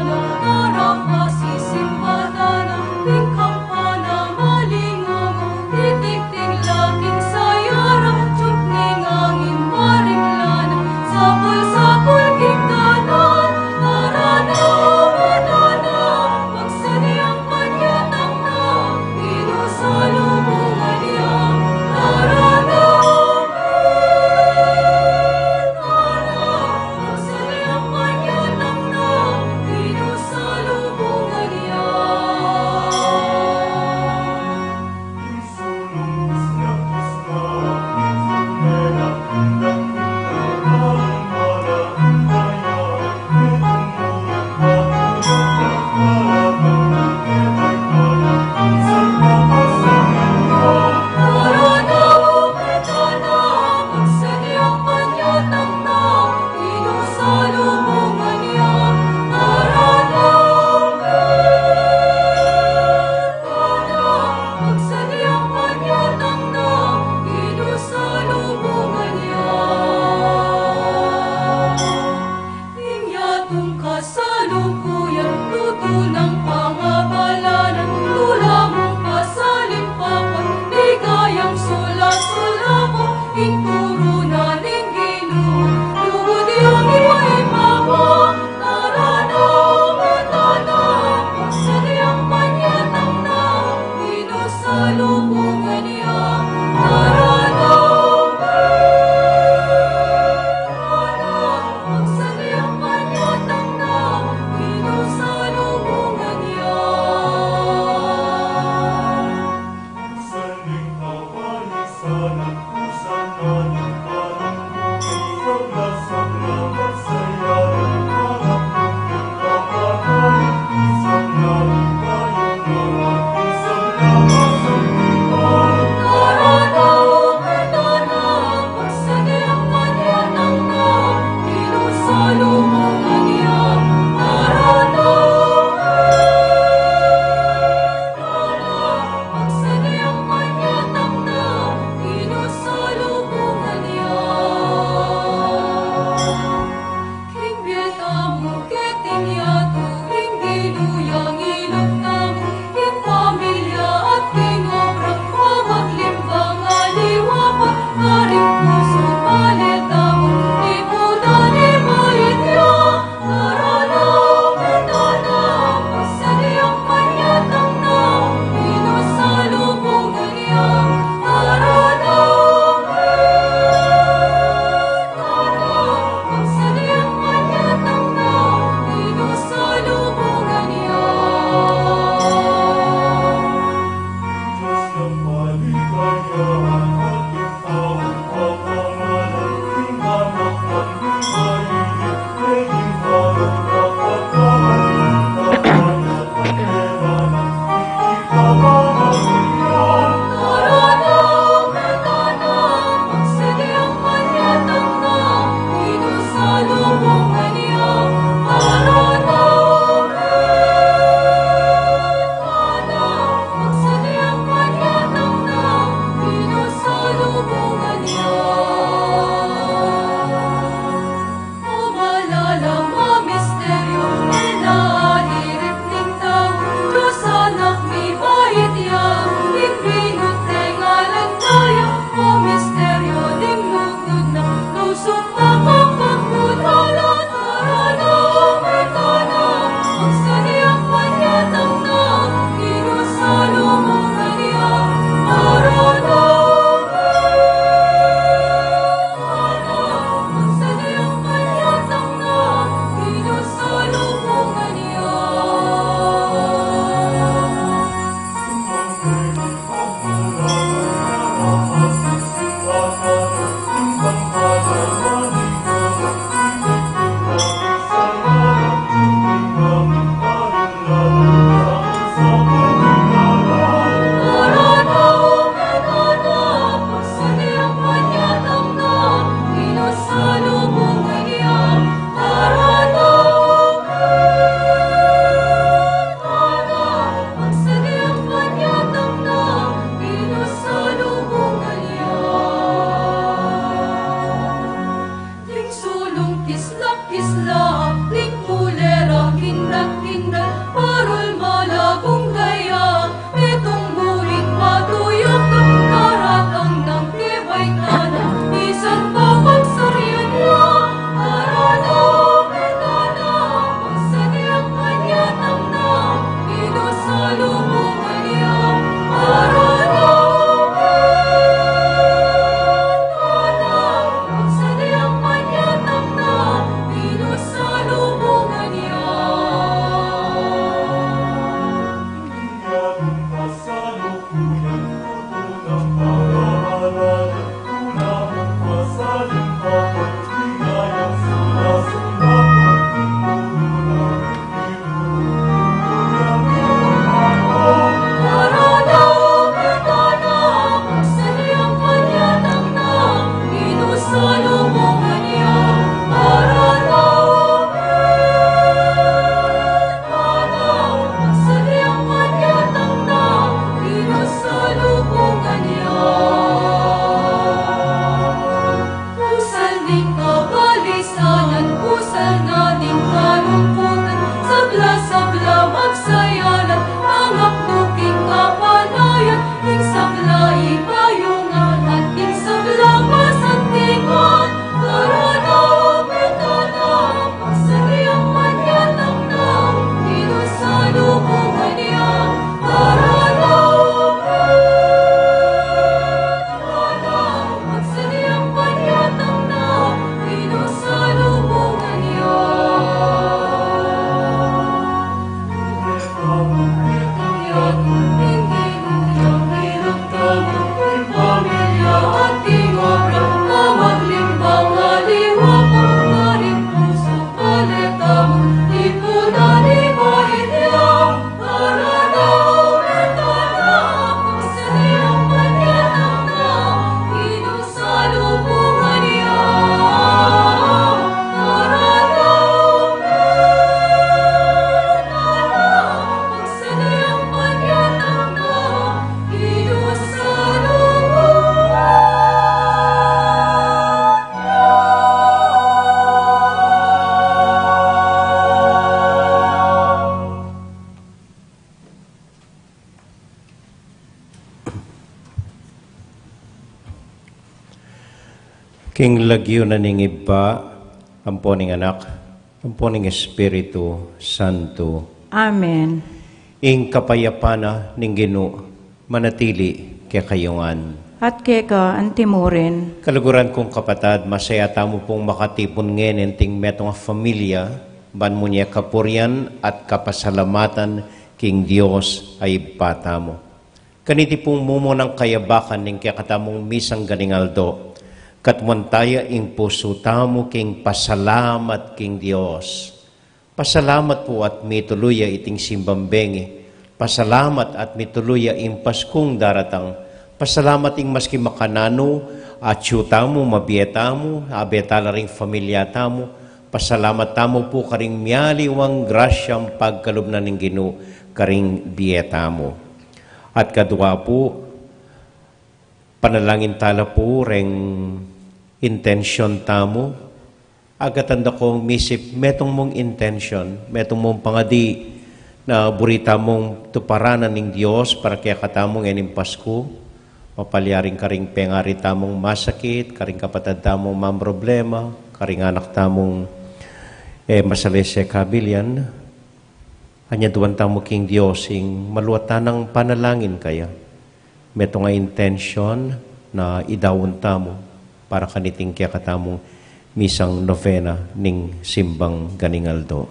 King lagyo na ning iba, amponing anak, amponing Espiritu Santo. Amen. Ing kapayapana ning Ginoo manatili kay kayungan. At keka antimurin, Kaluguran kong kapatad, masaya tamo pong makatipon ngayon ting metong familia, ban mo niya kapurian at kapasalamatan king Dios ay bata mo. Kaniti pong mumo ng kayabakan ning kakatamong misang ganingaldo, katwantaya ing puso tamo king pasalamat king Dios. Pasalamat po at mituluya iting simbambengi. Pasalamat at mituluya ing Paskong daratang. Pasalamat ing maski makanano, at tamo, mabietamo, abetala ring familia tamo. Pasalamat tamo po karing miyaliwang grasyang pagkalubnan ng Ginoo karing bietamo. At kadwa po, panalangin tala po ring intention tamo. Agatanda kong misip, metong mong intention, metong mong pangadi na burita mong tuparanan ng Diyos para kaya katamong enim Pasko. Mapalyaring karing pengari tamong masakit, karing kapatid tamong mamroblema, karing anak tamong masalese kabilyan. Anya duwan tamo king Diyos, ing maluwatan ng panalangin kaya. Meto nga intention na idawon tamo para kaniting kaya katamong misang novena ning simbang ganingaldo.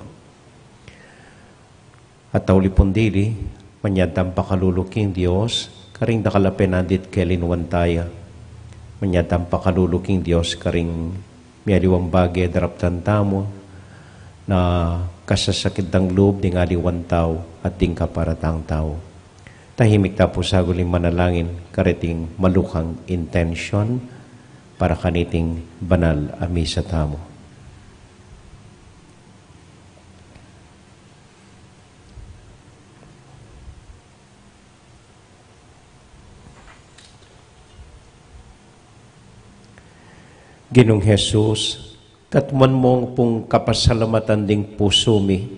At taulipon dili, manyadang pakaluluking Diyos, karing nakalapin nandit kelinwan taya. Manyadang pakaluluking Diyos, karing miyaliwang bagay daraptan tamo, na kasasakit ng loob ding aliwan tao at ding kaparatang tao. Tahimik tapo sa guling manalangin, kariting malukang intention, para kaniting banal a misa tamo. Ginong Jesus, katman mong pong kapasalamatan ding puso mi,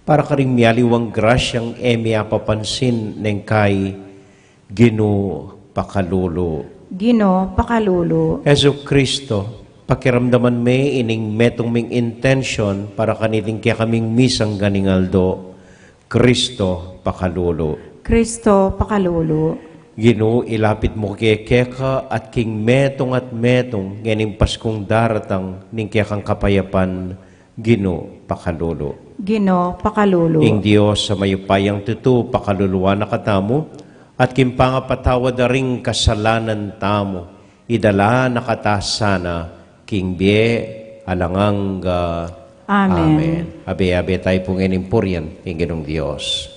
para karing miyaliwang grasyang emi apapansin neng kay Ginoo pakalulo. Gino pakalulo, Yesu Kristo, pakiramdaman may ining metong ming intention para kaniting kaya kaming misang ganingaldo. Kristo pakalulo. Kristo pakalulo, Ginoo, ilapit mo kay keka at king metong at metong nganing Paskong daratang ning kaya kang kapayapan. Ginoo pakalulo. Gino pakalulo, Ing Diyos sa mayupayang tutu pakaluluwa na katamo, at kimpangapatawa da ring kasalanan tamo, idala nakatasana, king bie alangang Amen. Abe-abe tayo pong inimpuryan, ing Ginong Diyos.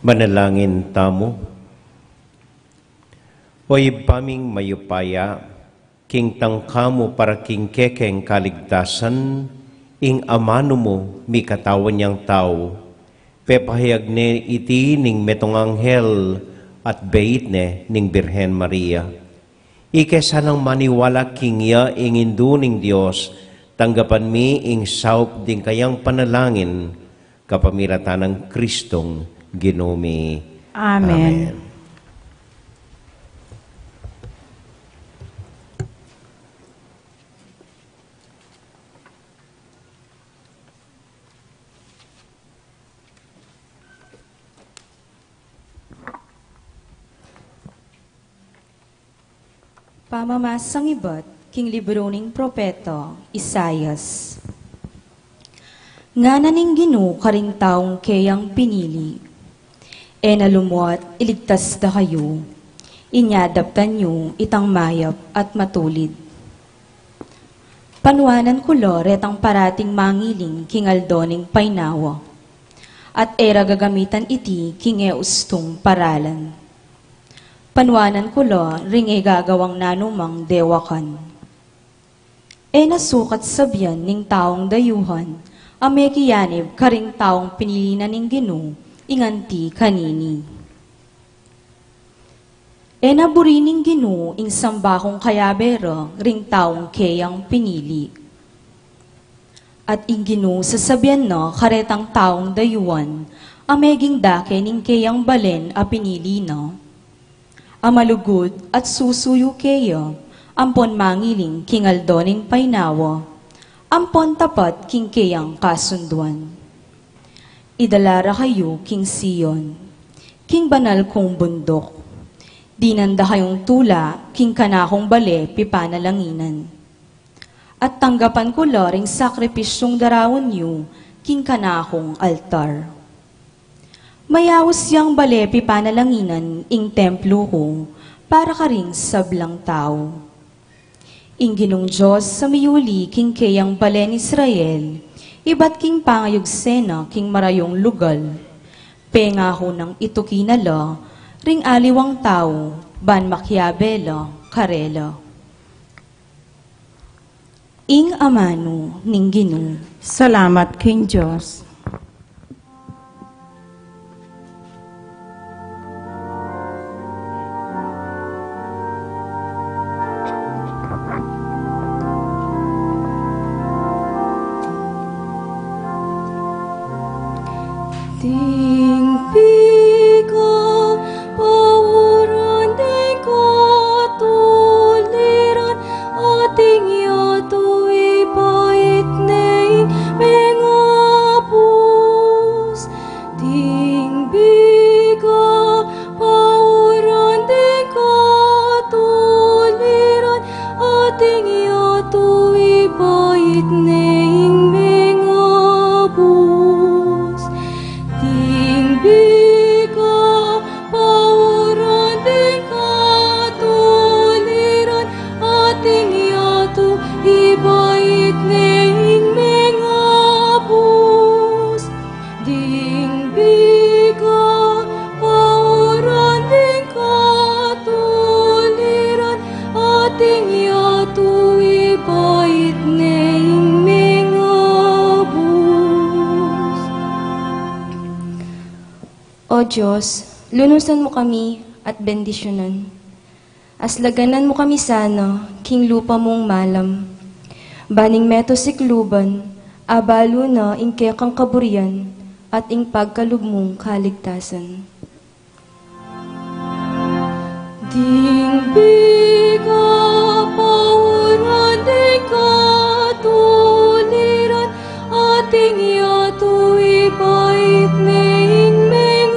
Manalangin tamo. Oy paming mayupaya, king tangkamo para king kekeng kaligtasan, ing amano mo mi katawan niyang tao, pepahayag ne iti ning metong anghel at bait ne ning Birhen Maria. Ike sanang maniwala kingya ingindu ning Dios, tanggapan mi ing saup ding kayang panalangin, kapamiratan ng Kristong Ginumi. Amen. Pamamasang iba't king libro ning propeta Isayas. Nga naning Gino karing taong kayang pinili, e nalumuat iligtas da kayo, inyadaptan nyo itang mayap at matulid. Panuanan ko retang parating mangiling king aldoning painawa, at era gagamitan iti king eustong paralan. Panuanan ko ring gagawang nanumang dewakan. E nasukat sabyan ning taong dayuhan, ame kiyanib karing taong pinili na ning Gino, inganti kanini. E naburi ning Gino, ing sambakong kayabera, ring taong kayang pinili. At ing Gino sasabyan na karetang taong dayuhan, ameging dake ning kayang balen a pinili na. Amalugod at susuyo keyo, ampon mangiling king aldoning painawa, ampon tapat king kayang kasunduan. Idalara kayo king Sion, king banal kong bundok, dinanda kayong tula king kanakong bale pipanalanginan. At tanggapan ko ring sakripisyong darawon niyo king kanakong altar. Mayawos yang balepi panalanginan ing templo ko, para ka ring sablang tao. Ing Ginong Diyos sa miyuli king kayang balen Israel, iba't king pangayog sena king marayong lugal. Penga ho ng ito kinala, ring aliwang tao, ban makiabela, karela. Ing amano ning Ginoo. Salamat king Diyos. O Diyos, lunusan mo kami at bendisyonan. Aslaganan mo kami sana, king lupa mong malam. Baning meto sikluban, abalo na ing kekang kaburian, at ing pagkalub mong kaligtasan. Dingbiga pauran di katuliran, ating yato ibait ning mengabus.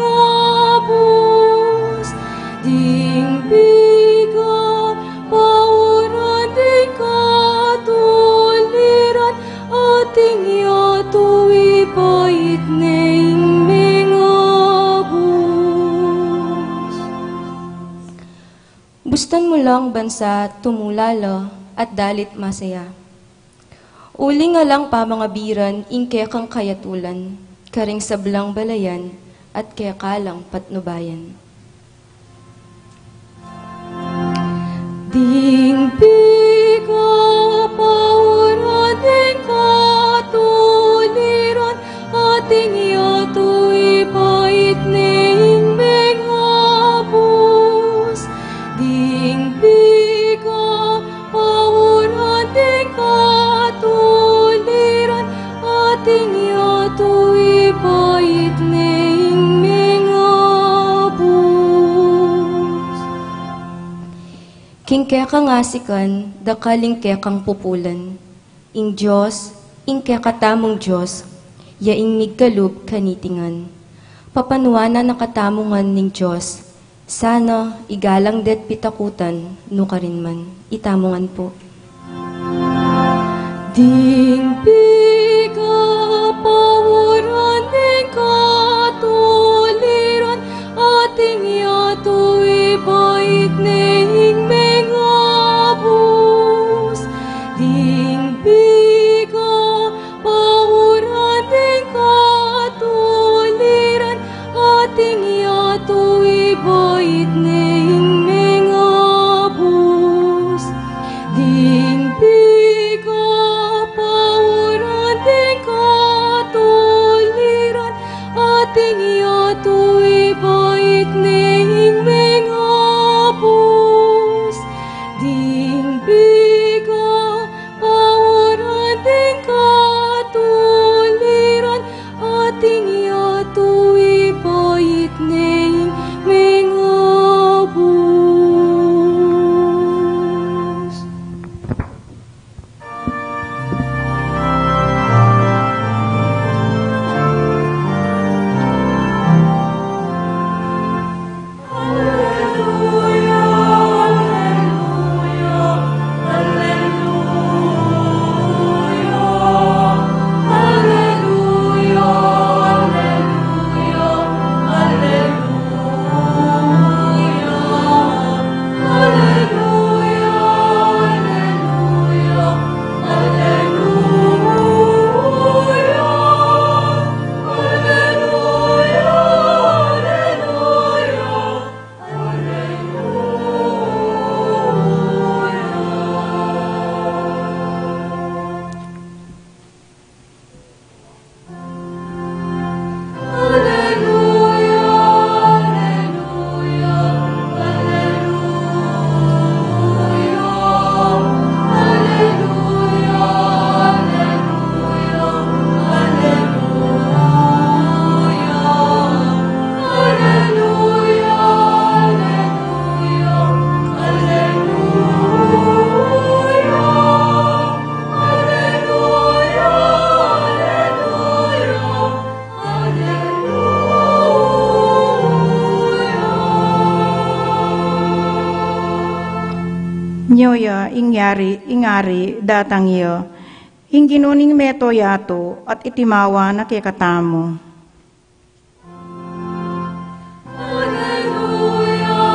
Dingbiga pauran di katuliran, ating yato ibait ning mengabus. Bustan mo lang bansa tumulala at dalit masaya. Uli nga lang pa mga biran, ingke kang kayatulan, karing sablang balayan, at kaya kalang patnubayan. Dingbiga pauran di katuliran, ating yato King keka ngasikan, dakaling kekang pupulan. Ing Diyos, ing kekatamong Diyos, yaing migkalub kanitingan. Papanuana na katamungan ning Diyos, sana igalang det pitakutan, no karinman. Itamungan po. Ding piga pawuran ning katuliran, ating yato ibait ning mengabus. Ding piga pawuran ning katuliran, ating yato ibait ning mengabus. Ding piga pawuran ning katuliran, ating yato ibait ning mengabus. Ding piga pawuran ning katuliran, ating yato ibait ning mengabus. Nyoya, ingari, datang iyo. Ingginuning meto yato at itimawa na kekatamo. Alleluia,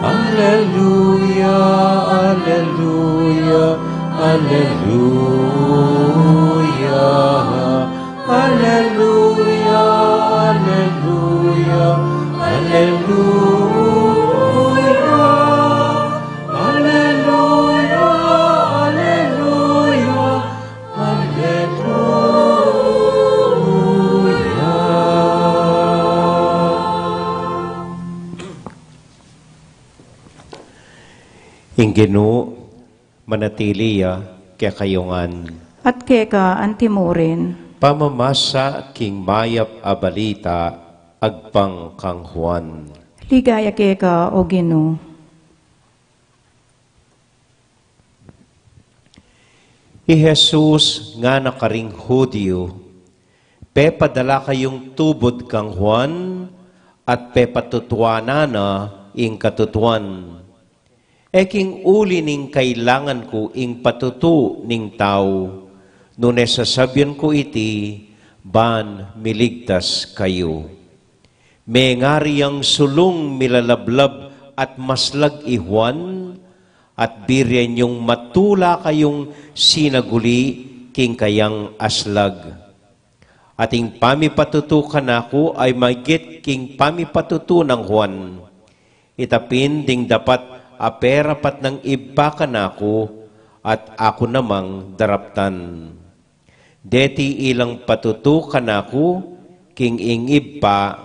alleluia, alleluia, alleluia, alleluia, alleluia, alleluia, alleluia, alleluia. Inginu manatiliya kaya kayungan. At keka antimurin. Pamamasa king mayap a balita agpang kang Juan. Ligaya keka o Gino. I Jesus nga nakaring Hudyo, pepadala kayong tubod kang Juan at pepatutuana na ing katutuan. Eking uli ning kailangan ko ing patutu ning tao, nune sasabyan ko iti, ban miligtas kayo. Mengari ang sulong milalablab at maslag ihuan, at biryan yung matula kayong sinaguli king kayang aslag. Ating pamipatutu kanako ay magit king pamipatutu ng Juan. Itapin ding dapat aperapat ng iba kanako at ako namang daraptan. Deti ilang patutu kanako king ingib pa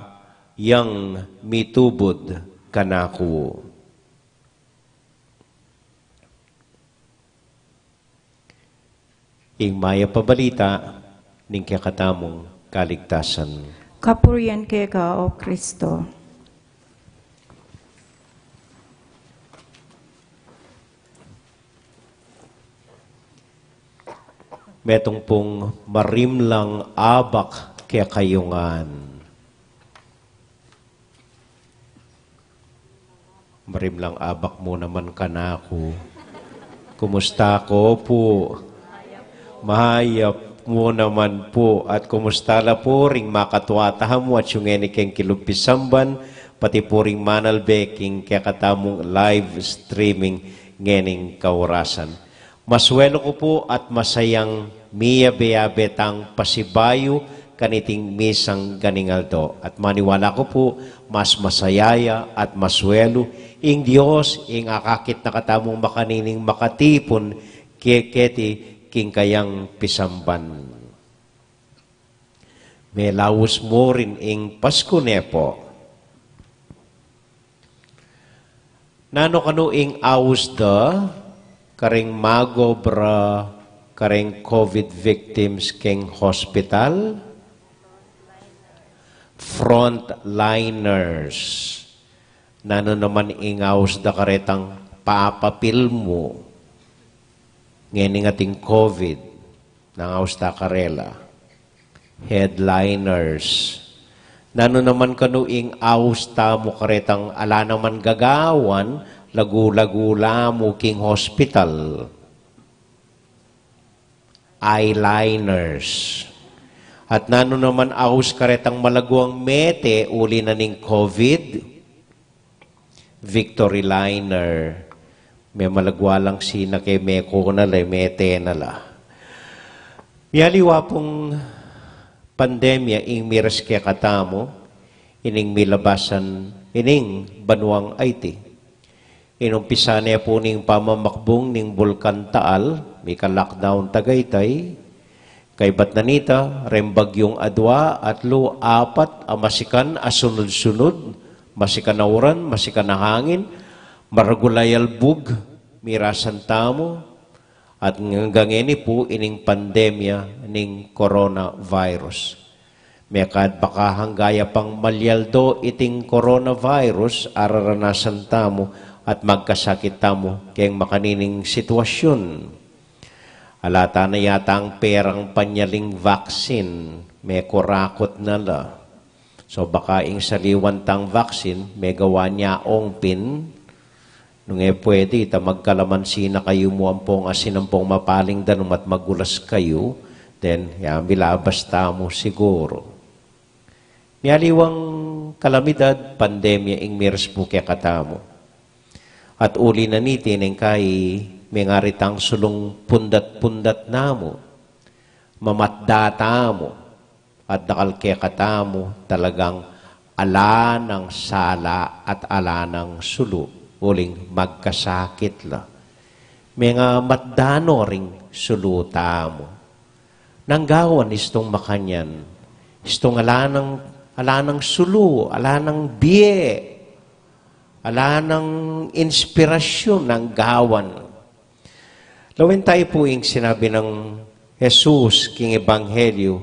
yang mitubod kanako. Ing maya pabalita ning kakatamong kaligtasan. Kapurian ka, O Kristo. Metong pong marimlang abak kaya kayungan. Marimlang abak mo naman kanako. Kumusta ko po? Mahayap mo naman po. At kumusta la po ring makatuwatahan mo at yung enikeng kilumpisamban, pati po ring manalbeking kaya katamong live streaming ngening kaurasan. Maswelo ko po at masayang miyabe-yabe tang pasibayo kaniting misang ganingaldo. At maniwala ko po, mas masayaya at maswelo ing Diyos, ing akakit na katamong makanining makatipon, keketi king kayang pisamban. May lawas mo rin ing Pasko nepo. Nano kanu ing awus da, karing magobra, karing COVID victims king hospital, frontliners. Nano naman ingaws da karetang paapapil mo. Ngayon ating COVID, nangaws da karela. Headliners. Nano naman kanuing aws ta mo karetang ala naman gagawan, lagu-lagula mo king hospital. Eyeliners. At nano naman aws karetang malaguang mete uli na ning COVID. Victory liner. May malagwalang sina kay meko na la, mete na la. Miyaliwa pong pandemya ing miras kaya katamo, ining milabasan, ining banuang IT. Inumpisa niya po ning pamamakbong ning Bulkan Taal, may ka-lockdown Tagaytay, kay Batnanita, rembagyong adwa, atlo, apat, amasikan, asunod-sunod, masikanauran, masikanahangin, maragulayalbug, mirasan tamo, at hanggang ini po ining pandemya ning coronavirus. May kad baka hanggaya pang malyaldo iting coronavirus, araranasan tamo at magkasakit tamo kayang makanining sitwasyon. Alata na yata ang perang panyaling vaccine, may kurakot na la. So baka ing saliwan tang vaccine, may gawa niya ong pin, nung pwede, ita magkalamansi na kayo mo ang pong asinampong mapaling danum at magulas kayo, then milabas tamo siguro. Niyaliwang kalamidad, pandemya ing mirs po kaya katamo. At uli na nitin ang kay may ngaritang sulong pundat-pundat namo, mamatdata mo, at dakal kaya katamo talagang ala ng sala at ala ng sulu. Uling magkasakit la. May nga matdano ring suluta mo. Nanggawan istong makanyan. Istong ala ng sulu, ala ng biye, ala ng inspirasyon ng gawan. Lawin tayo po yung sinabi ng Jesus king Ebanghelyo,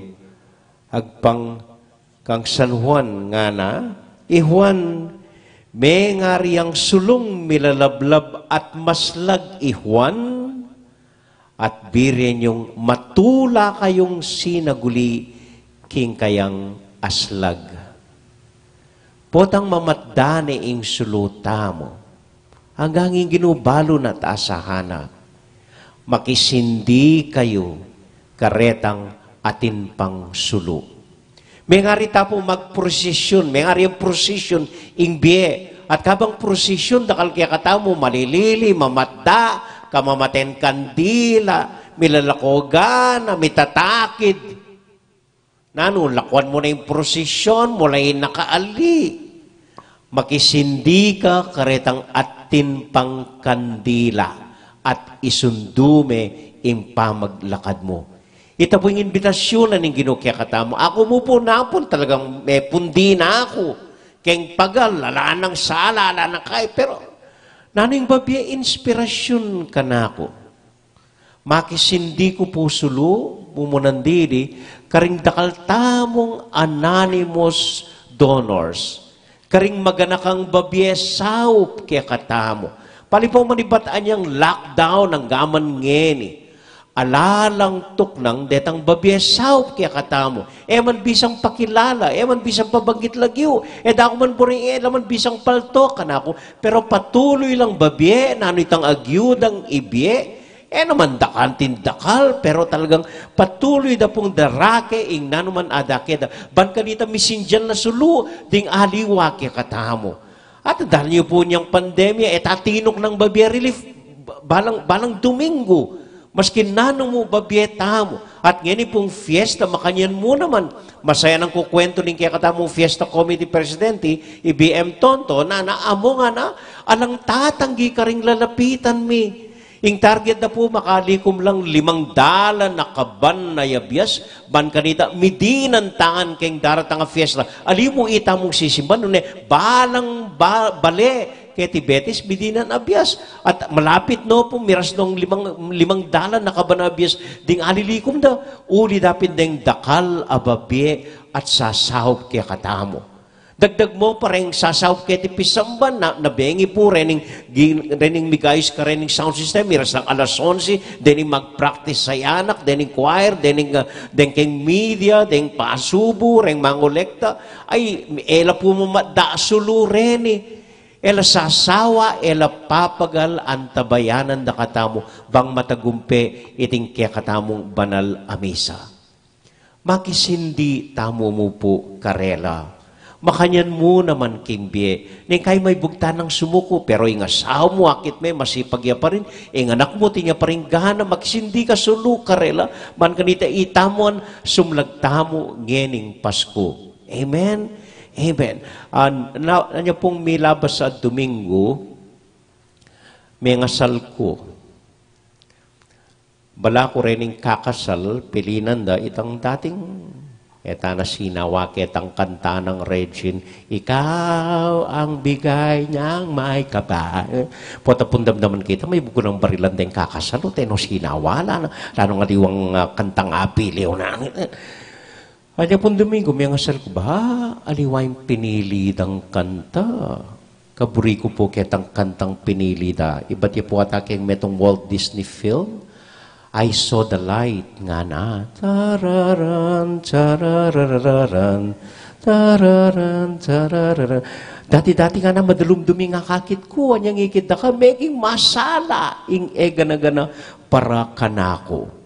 agpang kang San Juan nga na, Juan, may ngariyang sulong milalablab at maslag Juan, at birin yung matula kayong sinaguli king kayang aslag. Potang mamatdane ing suluta mo, hanggang yung ginubalo na taasahana, makisindi kayo karetang atin pang sulu. May ngarita po magprosesyon, may ngariyang prosesyon ing biye. At kabang prosesyon, dakal kaya katamo, malilili, mamatda, kamamaten kandila, milalakogan, mitatakid. Nano, lakwan mo na yung prosesyon, mula yung nakaali. Makisindi ka karetang atin pang kandila at isundume ing pamaglakad mo. Ito po yung invitasyon na ning ginukya katamo. Ako mo po napon talagang may pundi na ako. Keng pagal, lala ng sala, lala ng kay. Pero, naning babiya, inspirasyon ka na ako. Makisindi ko po sulo, pumunandili, karing dakal tamong anonymous donors. Karing maganakang babyesaw kaya katamo. Palipaw manibataan yung lockdown ng gaman ngeni. Alalang tuknang detang babyesaw kaya katamo. Eman bisang pakilala, eman bisang pabanggit lagyo. Dako man buring laman bisang palto kanako. Pero patuloy lang babye, nanitang agyudang ibye. Naman dakan tindakal, pero talagang patuloy da pong darake ing nanuman adake da. Ban kanita misinjan na sulu, ding aliwa kaya katamo. At dahil niyo po niyang pandemya, tatinok ng babye relief, balang Domingo. Maski nanong mo babyeta mo. At ngayon pong fiesta, makanyan mo naman. Masaya nang kukwento ng kaya katamong fiesta committee presidente, IBM Tonto, na naamo nga na, alang tatanggi ka ring lalapitan mi. Ing target na po, makalikom lang 500 na kaban na yabyas, ban kanita, midinan tangan keng daratang fiesta. Ali mo ita mong sisimban, balang bale, kaya Tibetes, bidinan abyas. At malapit no po, miras nung 500 na kabanabyas, ding alilikom da. Uli dapin ding dakal, ababye, at sasahop kaya katamo. Dagdag mo pa rin sasahop kaya tipisamban na nabengi po rening migayos ka rening sound system, miras ng alas 11, dening mag-practice sa yanak, dening choir, dening keng media, dening pasubo, ring mangolekta, ay ela po mo madasulu reni. Ela sasawa, ela papagal ang tabayanan da katamo, bang matagumpe iting kaya katamong banal amisa. Makisindi tamo mo po karela. Makanyan mo naman kimbye. Ning kay may bugtan ng sumuko, pero yung asawa mo, akit may masipag ya pa rin. Yung anak mo, tinya pa rin gana, makisindi ka sulu karela. Man kanita itamon, sumlagtamo ngening Pasko. Amen? Amen. Nanya pong milabas sa Domingo, may ngasal ko. Bala ko rin kakasal, pilinan da, itang dating, eta na sinawa, ketang kanta ng Regine, ikaw ang bigay niyang may kapal. Potapundam naman kita, may buko ng barilan din kakasal, o teno sinawa, lalo nga diwang kantang apiliw na. Kanya pong Domingo, may ngasal ko ba? Aliwayang pinili dang kanta. Kaburi ko po ketang kantang pinili da. Iba't po ataking metong Walt Disney film. I saw the light nga na. Tararan, tararararan, tararan, tarararan. Dati-dati nga na madalum-dumi nga kakit ko. Anyang ikit na ka, meging masala. Ing gana-gana para kanako.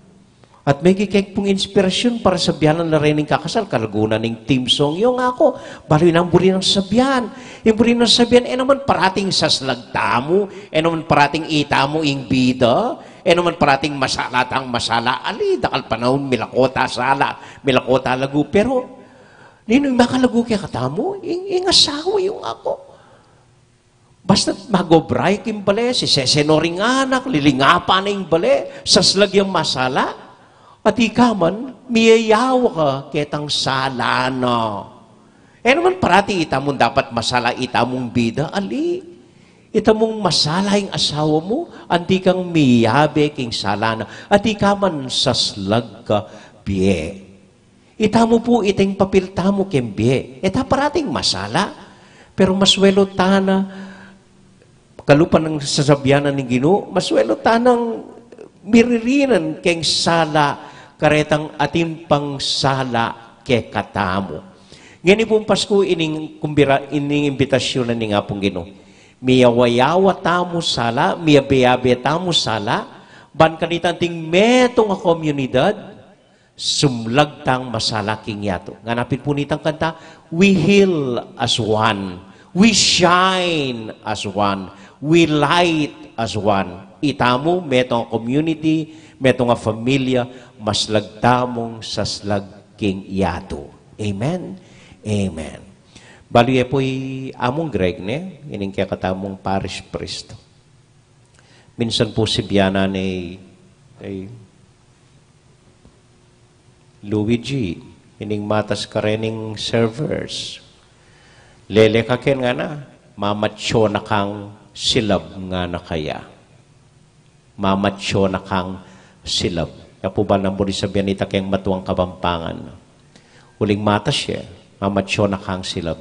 At may kikek pong inspirasyon para sabihan na rin ng kakasal. Kalagunan ng team song yung ako. Baloy nang buri ng sabihan. Yung buri ng sabihan, naman parating saslagta mo. Naman parating ita mo ing bida. Naman parating masalatang masala. Ali, dakal panahon, milakota sala. Milakota lagu. Pero, nino yung makalagu kaya katamo? Ing asawa yung ako. Basta magobray kim bale, si sesenoring anak, lilingapa na yung bale, saslag yung masala. At ikaman, miyayaw ka ketang sala na. Naman parati itamong dapat masala itamong bida, ali. Itamong masala yung asawa mo, anti kang miyabe king sala na. At ikaman saslag ka biye. Itamo po iteng papilta mo king biye. Ita parating masala. Pero maswelo tana, kalupan ng sasabyanan ng Ginoo, maswelo tanang miririnan keng sala karetang atin pang sala ke katamo. Ngani pong Pasko ining imbitasyon na ni nga pong Ginoo. Miyawayawa tamo sala, miyabeyabe tamo sala, ban kanitanting metong a komunidad, sumlagtang masala king yato. Nganapit po nitang kanta, we heal as one, we shine as one, we light as one. Itamo, metong community, metong a familia, maslagtamong saslagking yato. Amen? Amen. Baliye po'y among Greg, ne? Ining kaya katamong parish priest. Minsan po si Biana ni Louis G. Ining matas ka rening servers. Lele ka ken nga na, mamatsyo na kang silab nga na kaya. Mamatsyo na kang silab. Yapubal ng buri sabihan ita kayang matuang kabampangan. Uling mata siya, mamatsyo na kang silab.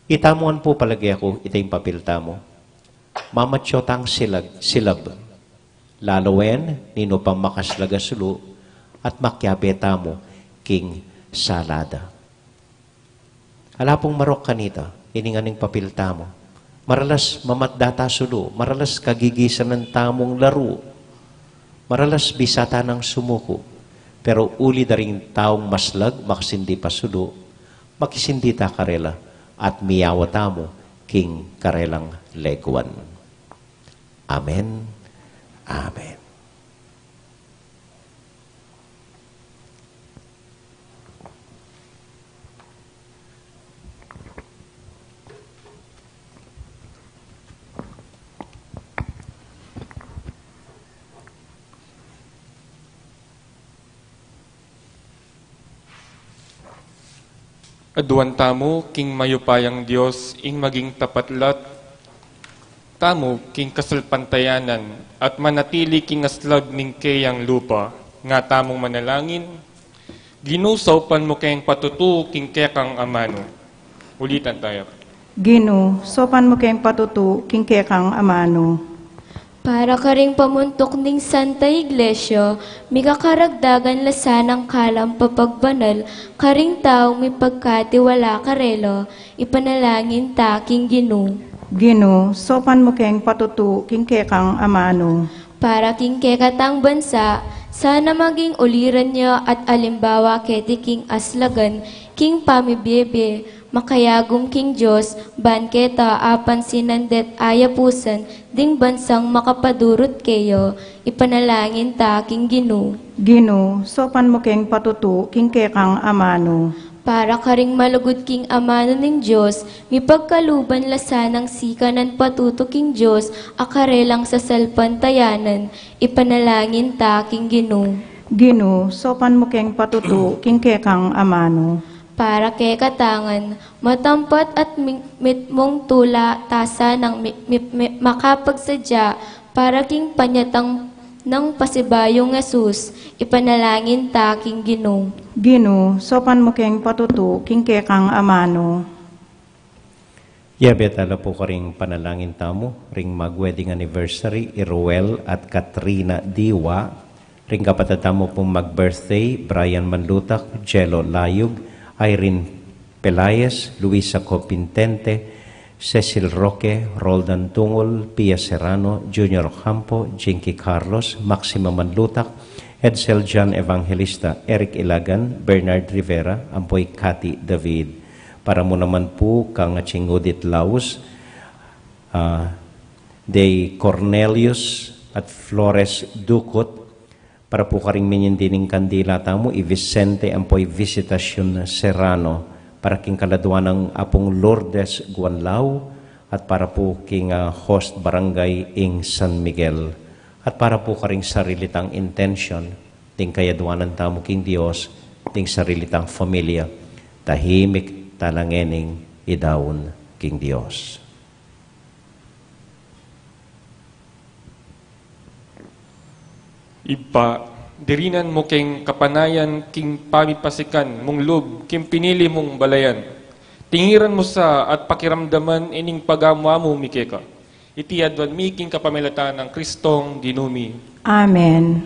Itamuan po palagi ako, ita yung papilta mo. Mamatsyo tang silab. Lalawen, nino pang makaslaga sulu, at makyabeta mo, king salada. Alapong marok kanita, ininganing papilta mo. Maralas mamatdata sulu, maralas kagigisan ng tamong laro, maralas bisata ng sumuko, pero uli daring taong maslag, makasindi pa sulu, makisindi ta karela, at miyawata mo, king karelang leguan. Amen. Amen. Aduan tamo, king mayupayang Diyos, ing maging tapatlat, tamo, king kasalpantayanan, at manatili king aslag ning kayang lupa, nga tamong manalangin, ginusaw pan mo kayang patutu, king kekang amano. Ulitan tayo. Gino, sopan mo kayong patutu, king kekang amano. Para ka ring pamuntok ning Santa Iglesia, may kakaragdagan lasanang kalam papagbanal, karing tao may pagkatiwala karelo, ipanalangin ta king Gino. Gino, sopan mo kayong patutu, king kekang amano. Para king kekatang bansa, sana maging uliran niya at alimbawa keti king aslagan, king pamibiyebe, makayagum king Diyos, banketa apan sinandet ayapusan, ding bansang makapadurot kayo, ipanalangin ta king Gino. Gino, sopan mo kayong patutu, king kekang amano. Para karing malugod king amano ning Diyos, mi pagkaluban lasanang sika ng patuto king Diyos, akarelang sa salpantayanan, ipanalangin ta king Gino. Gino, sopan mo kayong patutu, king kekang amano. Para kay katangan, matampat at mitmong tula tasa ng makapagsadya para king panyatang ng pasibayong Jesus, ipanalangin ta king Gino. Gino, sopan mo kayong patutu, king kekang amano. Yabet ala po ka ring panalangin tamo, ring mag-wedding anniversary, Iruel at Katrina Diwa, ring kapatatamo pong mag-birthday, Brian Manlutak, Jello Layug, Irene Pelayes, Luisa Copintente, Cecil Roque, Roldan Tungol, Pia Serrano, Junior Campo, Jinky Carlos, Maxima Manlutak, Edsel John Evangelista, Eric Ilagan, Bernard Rivera, Ampoy Cathy David. Para mo naman po kang Chingudit Laus, De Cornelius at Flores Ducot, para po karing minyandining kandila tamo, i Vicente Ampoy Visitasyon Serrano, para king kaladuan ng apong Lourdes Guanlao, at para po king host barangay ing San Miguel, at para po karing sarilitang intention, ting kayaduanan tamo king Dios, ting sarilitang familia, tahimik talangening idawon king Dios. Ipa, dirinan mo king kapanayan, king pamipasikan, mong loob, king pinili mong balayan. Tingiran mo sa at pakiramdaman ining pagamwa mo, mikeka. Iti adwan mi king kapamilatan ng Kristong dinumi. Amen.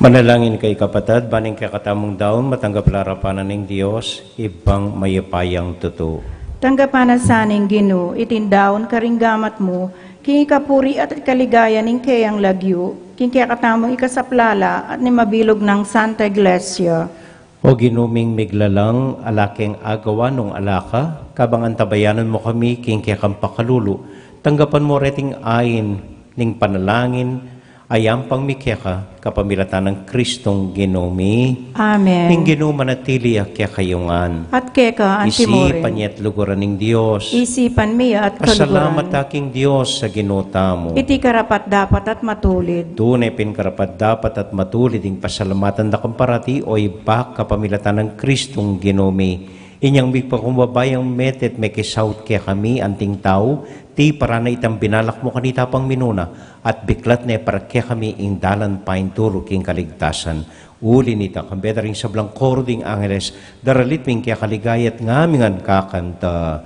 Manalangin kay kapatid, baning kay katamong daon, matanggap larapanan ng Diyos, ibang mayapayang totoo. Tanggapan na saning Ginoo, itindaon karinggamat mo, king ikapuri at kaligaya ning kayang lagyo, king kaya katamong ikasaplala at ni mabilog ng Santa Iglesia. O ginuming miglalang, alaking agawa nung alaka, kabang antabayanan mo kami, king kaya kang pakalulu, tanggapan mo reting ayin, ning panalangin, ayam pang mikeka, kapamilatan ng Kristong ginumi. Amen. Ning ginoo manatili kaya kayungan. At keka antimore. Isipan niya't luguran ng Diyos. Isipan miya at Pasalamat kaluguran. aking Diyos sa ginota mo. Iti karapat dapat at matulid. Tunay pinkarapat dapat at matulid ang pasalamatan da kamparati o ibak kapamilatan ng Kristong ginumi. Inyang bigpakumbabayang metet may kisaut kaya kami anting tao, ti para na itang binalak mo kanita pang minuna, at biklat na para kaya kami ingdalan pain turo king kaligtasan. Uli nita, kambeda rin sa blang koro ding angeles, daralit ming kaya kaligayat ngamingan kakanta.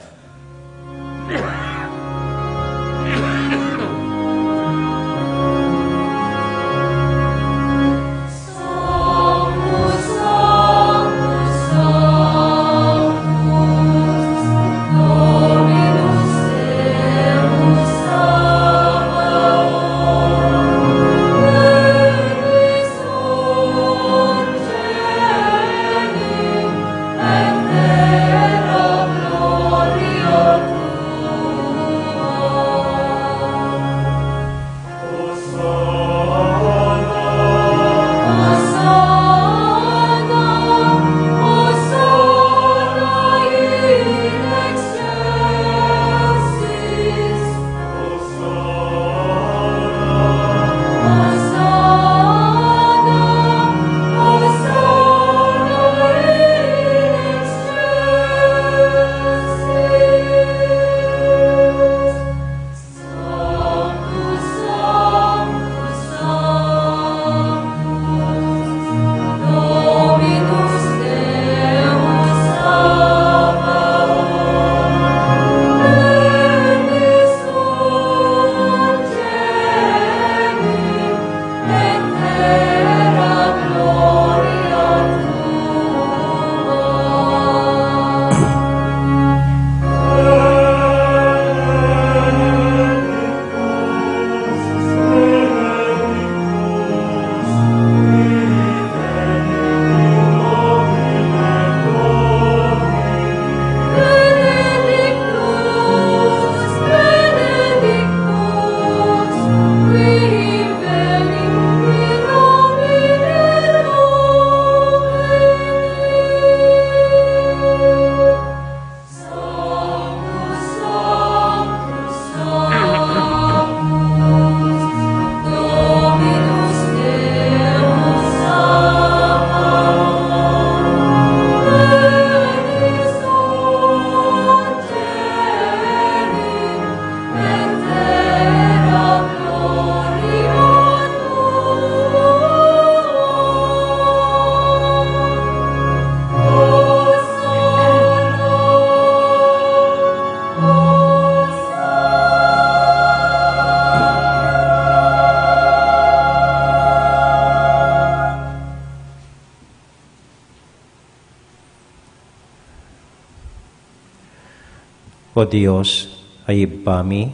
O Diyos, ayib pami,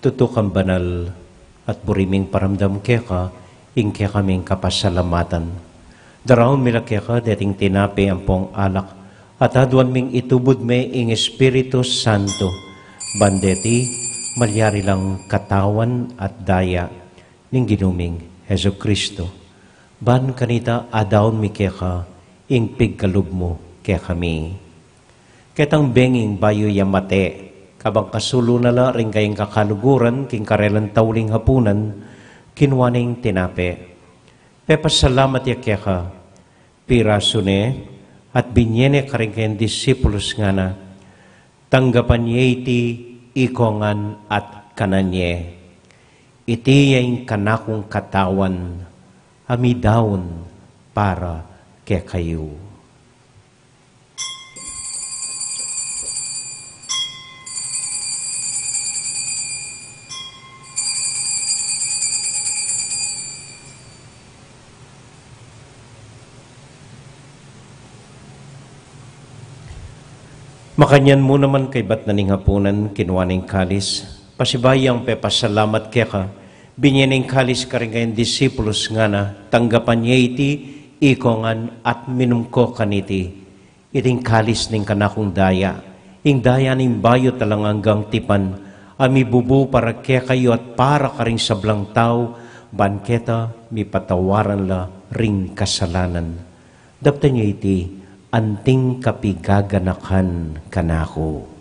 tutukang banal at buriming paramdam keka, ingke kaming kapasalamatan. Daraon mila keka, dating tinapi ang pong alak, at aduan ming itubod me ing Espiritu Santo, bandeti, malyari lang katawan at daya, ning ginuming Heso Kristo. Ban kanita adaon mi keka, ing pigkalub mo kaya kami. Ketang benging bayo yamate, kabang kasulo na la rin kayong kakaluguran, king karelan tauling hapunan, kinwaning tinape. Pepasalamat ya kaya ka, pirasune, at binyene ka rin kayong disipulos nga na, tanggapan niya iti ikongan at kananye. Iti yung kanakong katawan, amidaon para kaya kayo. Makanyan mo naman kay bat na ning hapunan, kinuwaning kalis. Pasibayang pasalamat kaya ka, binyaning kalis ka rin kayong disipulos nga na, tanggapan niya iti, ikongan at minumko kaniti. Iting kalis ning kanakong daya, ing daya ning bayo talang hanggang tipan, ami bubu para kaya kayo at para ka rin sablang tao, banketa, mi patawaran la ring kasalanan. Dapta niya iti, anting kapigaganakan kanako.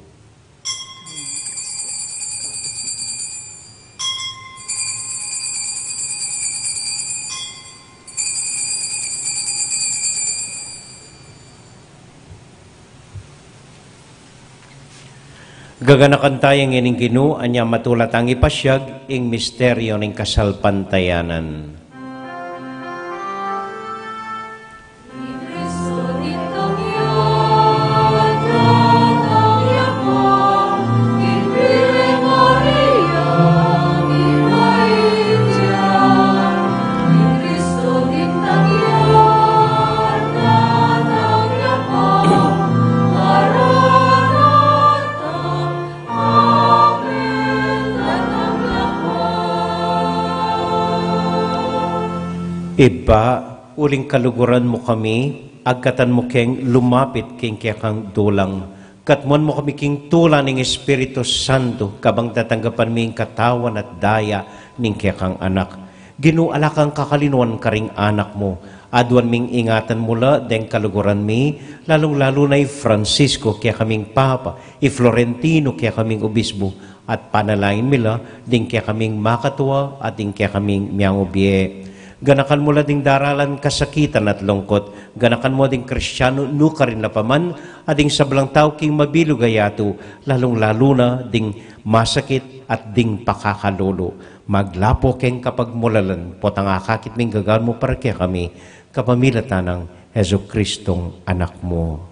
Gaganakan tayong ining Ginoo, anya matulat ang ipasyag, ing misteryo ng kasalpantayanan. Iba, uling kaluguran mo kami, agkatan mo keng lumapit king kang dulang. Katmuan mo kami king tulan ng Espiritu Santo, kabang tatanggapan ming katawan at daya ning kang anak. Ginuala kang kakalinuan karing anak mo, adwan ming ingatan mula deng kaluguran mi, lalong-lalo na Francisco kaya kaming Papa, Florentino kaya kaming Obispo, at panalangin mila, ding kaya kaming makatuwa at ding kaya kaming miyang obye. Ganakan mo la ding daralan kasakitan at lungkot. Ganakan mo ding Kristyano no ka rin napaman, ading sablang tao king mabilo gayato, lalong-lalo na ding masakit at ding pakakalolo. Maglapo keng kapag mulalan, potang akakit ning gagaan mo para kaya kami, kapamilatan ng Heso Kristong anak mo.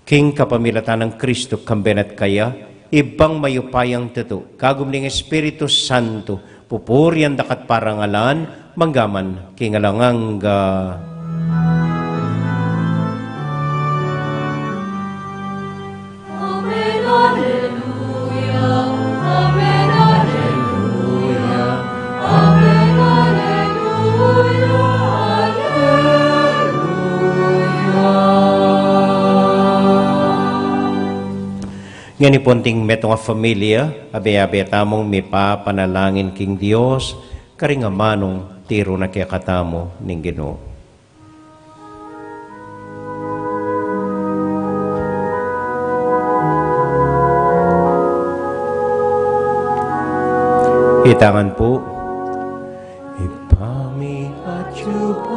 King kapamilatan ng Kristo kambenat kaya, ibang mayupayang teto, kagum ning Espiritu Santo, pupurian dakat parangalan, manggaman kingalanganga. Amen, Alleluia, Amen, Alleluia, Amen, Alleluia, Ngani ponting metong a familia, abe-abe tamong may papanalangin king Dios, karing manong tiro na kaya katamo ning Ginoo. Hitangan po. Ipami at yubanwa,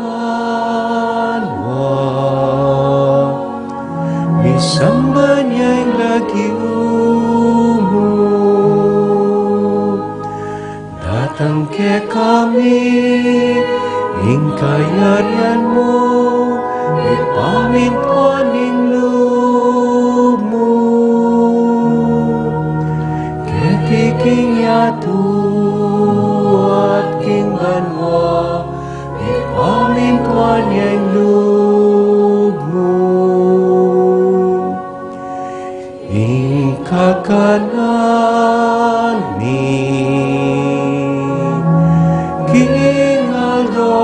misamba niya'y lagi datang ke kami, ing kayarian mo, ipamintuaning loob mo. Ketiking yato at king banwa, ipamintuan niya'y loob mo. Ing kakanan ni King Aldo,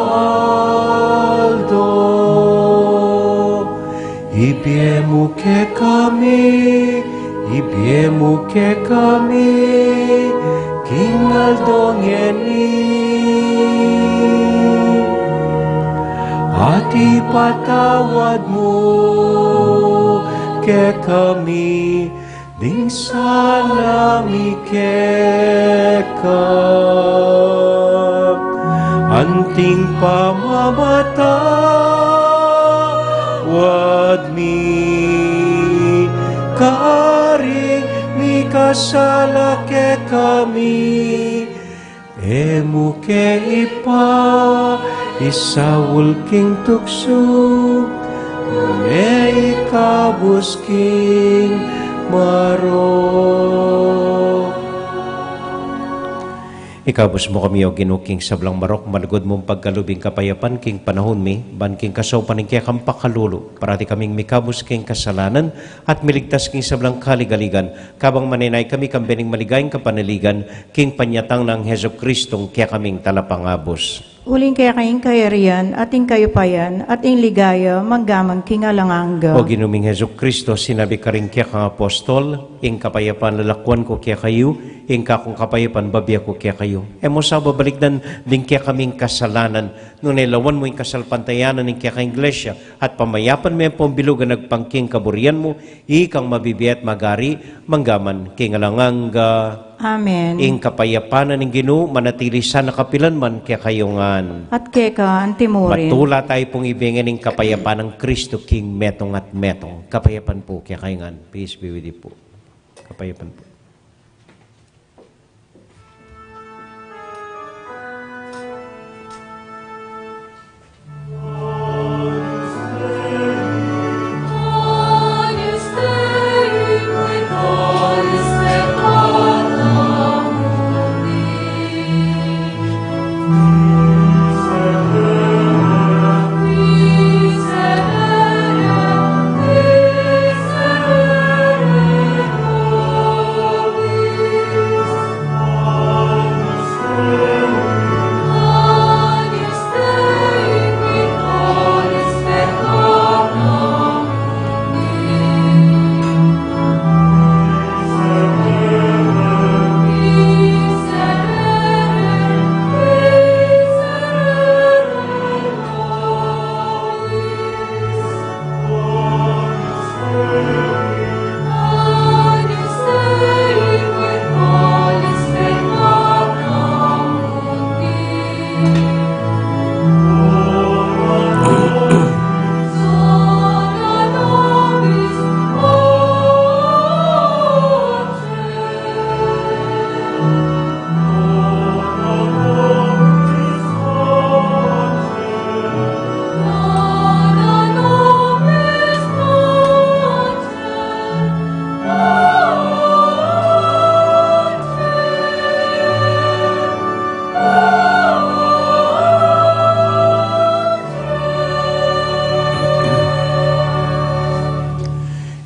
ibiemu ke kami, King Aldo ngeni, at ipatawad mo ke kami, ding salami kekap, anting pamamatawad mi, karing mi kasala ke kami, emu ke ipa, isawul king tukso, ikabus king maro. Ikabos mo kami o ginuking sablang marok, malugod mong pagkalubing kapayapan, king panahon mi, ban king kasopan ng kaya kang pakalulo, parati kaming mikabos king kasalanan, at miligtas king sablang kaligaligan, kabang maninay kami kambening maligayang kapanaligan, king panyatang ng Heso Kristong kaya kaming talapangabos. Uling kaya kayong kayarian, ating kayupayan, ating ligaya, manggamang kingalanganga. O ginuming Heso Kristo, sinabi ka rin kaya kang apostol, ing kapayapan lalakwan ko kaya kayo, ing kakong kapayapan babya ko kaya kayo. E mo sa babalikdan din kaya kaming kasalanan, nung nilawan mo yung kasalpantayanan ng kaya kang iglesia, at pamayapan mo yung pambilugan nagpangking kaburian mo, ikang mabibiyat magari, manggaman kingalanganga. Amen. Ing kapayapanan ng Ginoo manatili sa nakapilan man kaya kayongan. At keka, antimurin. Matula tayo pong ibigin ng kapayapan ng Kristo King metong at metong. Kapayapan po kaya kayongan. Peace be with you po. Kapayapan po.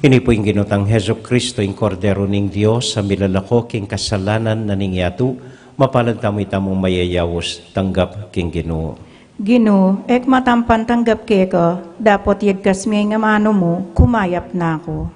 Ini po yung ginutang Heso Kristo, yung kordero ng Diyos, sa milalako king kasalanan na ningyatu, mapalad tamo'y tamong mayayawos, tanggap king Ginoo. Ginoo, ek matampan tanggap keka, dapat yagkas may nga mano mo, kumayap na ako.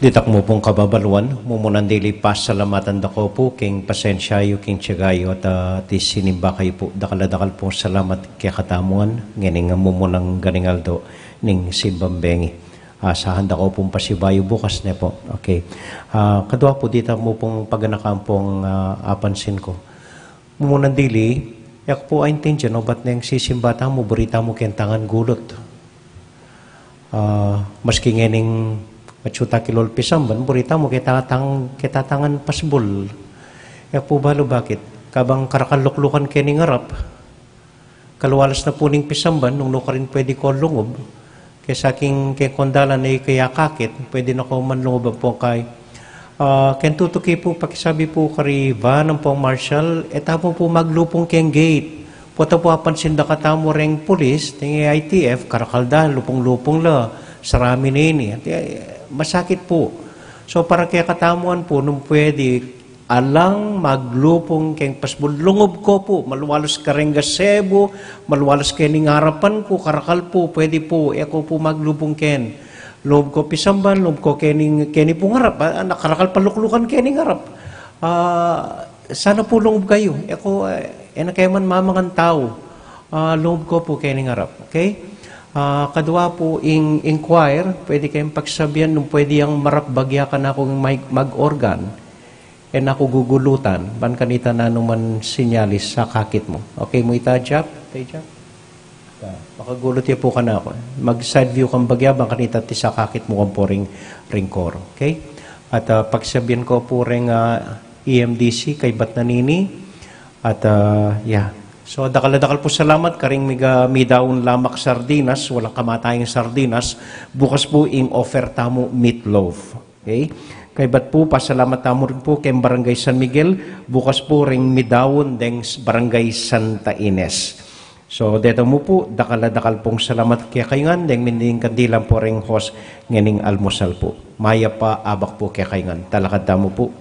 Ditak mo pong kababaluan, mumunan dili pasalamatan dako po, king pasensyayo, king tiyagayo, at sinimba kayo po, dakal po salamat kaya katamuan, nganing mumunang ganingaldo, ning simbambengi. Asahan dako pong pasibayo bukas na po. Okay. Kadwa po, dito mo pong paganakam pong apansin ko. Mumunan dili, yak po ay intindihan, no, ba't nang sisimbata mo, burita mo kentangan gulot. Maski nganing Machuta kilol pisamban, burita mo kitatangan pasbol. Ya po balo bakit? Kabang karakaluklukan kening harap, kaluwalas na puning pisamban, nung rin pwede ko lungob, kaya sa aking kondalan ay kaya kakit, pwede na ko manlungob po kay. Kentutuki po, pakisabi po kari Van ng pong Marshal, etapon po maglupong keng gate. Puta po apansin da katamo reng pulis, tingi ITF, karakaldahan, lupong-lupong la, sarami na ini. Masakit po. So para kaya katamuan po, nung pwede, alang maglupong keng pasbol, lungob ko po, maluwalos ka rin gasebo, maluwalos kening harapan ko, karakal po, pwede po, ako po maglupong ken. Loob ko pisamban, loob ko kening pong harap, nakarakal paluklukan kening harap. Sana po lungob kayo. Ako, na kayo man mamangan tao, loob ko po kening harap. Okay? Kadwa po, inquire, pwede kayong pagsabihan, nung pwede yung marapbagya ka na akong mag-organ, ako gugulutan, ban kanita na naman sinyalis sa kakit mo. Okay mo itajap? Itajap? Makagulot niya po ka na ako. Mag-side view kang bagya, ban kanita ti sa kakit mo kang po ring-kor. Okay? At pagsabihan ko po ring EMDC kay Batnanini. At yeah. So, dakal po salamat, karing midaon lamak sardinas, walang kamatayang sardinas, bukas po ing offer tamo meatloaf. Okay? Kay bat po, pasalamat tamo rin po kay Barangay San Miguel, bukas po ring midaon deng Barangay Santa Ines. So, dito mo po, dakal pong salamat kaya kayungan, deng minding kandilang po ring host nganing almusal po. Maya pa, abak po kaya kayungan. Talakad tamo po.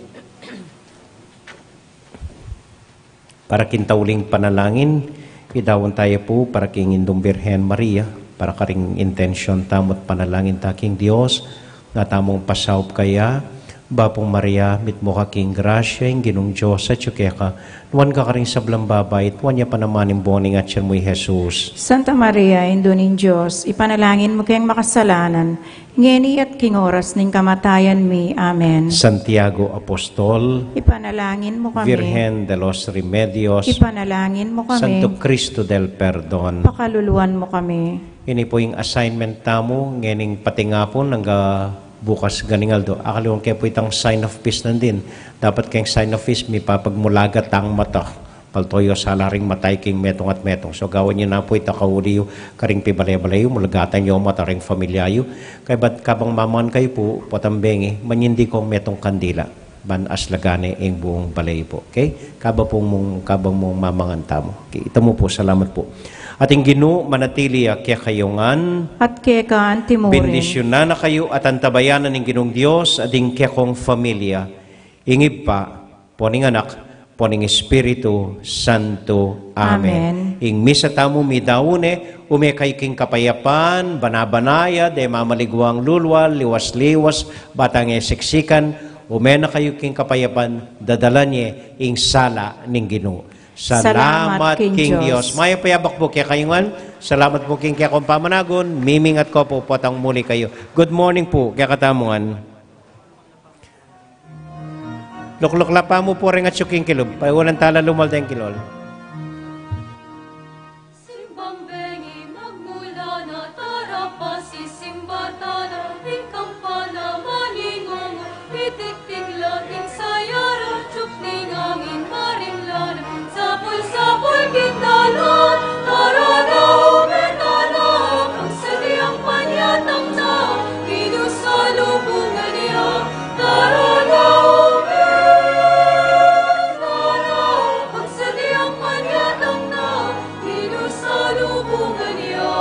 Para kintauling panalangin, idawon tayo po para king Indong Birhen Maria, para karing intensyon tamot panalangin taking Diyos, nga tamong pasawp kaya, Bapong Maria, mit mo ka king grasya, yung ginong Diyos at yuke ka, nuwan ka karing sablang babay, tuwan niya panamaning boning at siya mo'y Jesus. Santa Maria, Induning Diyos, ipanalangin mo kayong makasalanan, ngeni at king oras ning kamatayan mi. Amen. Santiago Apostol, Ipanalangin mo kami. Virgen de los Remedios, Ipanalangin mo kami. Santo Cristo del Perdon. Pakaluluan mo kami. Ini po yung assignment tamo, ngening patingapon, hangga bukas ganingaldo. Akaliwan kayo po itang sign of peace nandin. Dapat kayong sign of peace, may papagmulagat ang mata. Paltoyo salaring matay king metong at metong. So gawin nyo na po itakauli karing pibalay-balayo, mulagatan nyo mata ring familyayo. Kaya ba't kabang maman kayo po, potambengi, manyindi kong metong kandila. Ban aslagane ang buong balay po. Okay? Kabang mong mamanganta mo. Okay? Ito mo po, salamat po. Ating Ginoo manatili kaya kayongan at kaya ka antimurin. Bendisyon na kayo at antabayanan ng Ginong Diyos ading kaya kong familia. Ingib pa, poning anak, poning Espiritu Santo. Amen. Ing misa tamo midaune, umekay king kapayapan, banabanaya, de mamaligwang lulwal, liwas-liwas, batang siksikan, umena kayo king kapayapan, dadala niya ing sala ng Ginoo. Salamat King Diyos. Maya payabak po kaya kayungan. Salamat po King kaya kong pamanagon. Miming at ko po potang muli kayo. Good morning po kaya katamungan. Luklukla pa mo po rin at syuking kilog. Paiwanan tala lumal tayong kilol. Simbambengi magmula na tarapa si simbatana ikaw pa na maningong itiktik laging sayara chukning angin marimlana sapul gindalan naranaw metana ang sadyang panyatang na pinusalubungan niya naranaw ang sadyang panyatang na pinusalubungan niya.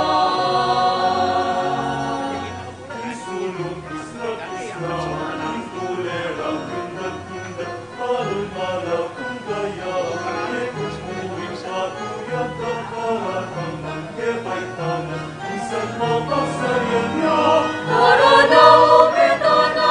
Naranaw metana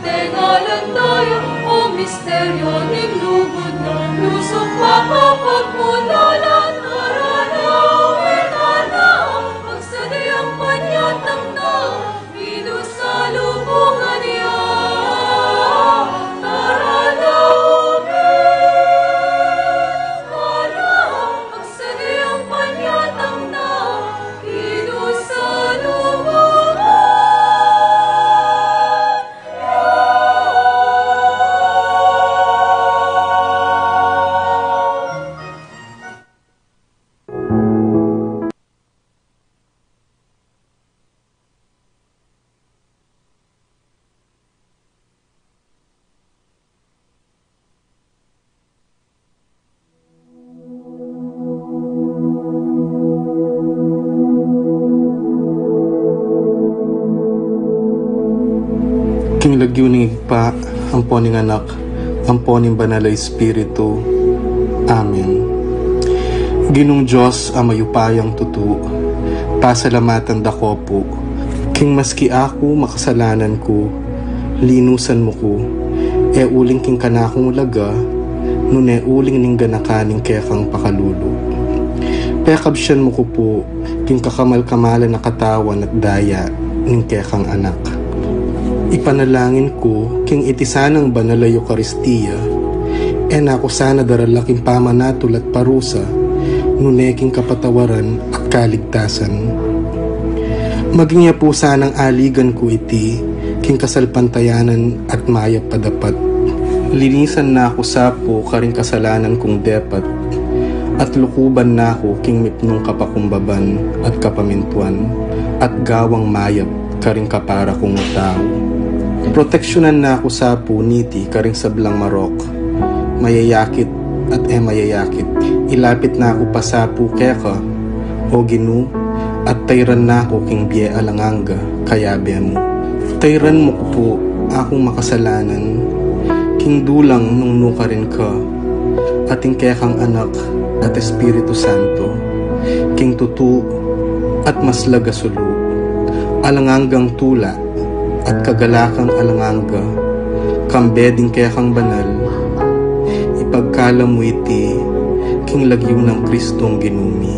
tengalan tayo, o misteryo ning lugod na lusok makapagmulalan, aranawin anaw, magsadiyang panyatang na, ino sa lubungan niya. Aranawin anaw, magsadiyang panyatang na, ino sa lubungan niya. King lagyo ning pa, ampo ning anak, ampo ning banal Espiritu. Amen. Ginong Diyos ang mayupayang tutu, pasalamatan dako po. King maski ako makasalanan ko, linusan mo ko, e uling king kanakong ulaga, nune uling ning ganakaning kaya kang pakalulu. Pekabsyan mo ko po, king kakamal-kamalan na katawan at daya, ning kaya kang anak. Ipanalangin ko, king itisanang banal na Eucharistia, e nako sana daralaking pamanatul at parusa, nuneking kapatawaran at kaligtasan. Maging niya po sanang aligan ko iti, king kasalpantayanan at mayap padapat. Linisan na ako sapo karing kasalanan kong depat, at lukuban na ako king mipnong kapakumbaban at kapamintuan, at gawang mayap karing kapara kong tao. Proteksyonan na ako sa puniti karing sablang marok, mayayakit at mayayakit. Ilapit na ako pa sa pukeka, o Ginu, at tayran na ako king biye alanganga, kayabe mo. Tayran mo ko po akong makasalanan, king dulang nung nuka rin ka, ating kekang anak at Espiritu Santo, king tutu at maslaga sulu, alangangang tula, at kagalakang alanganga, kambeding kaya kang banal, ipagkala mo iti, king lagyo ng Kristong ginumi.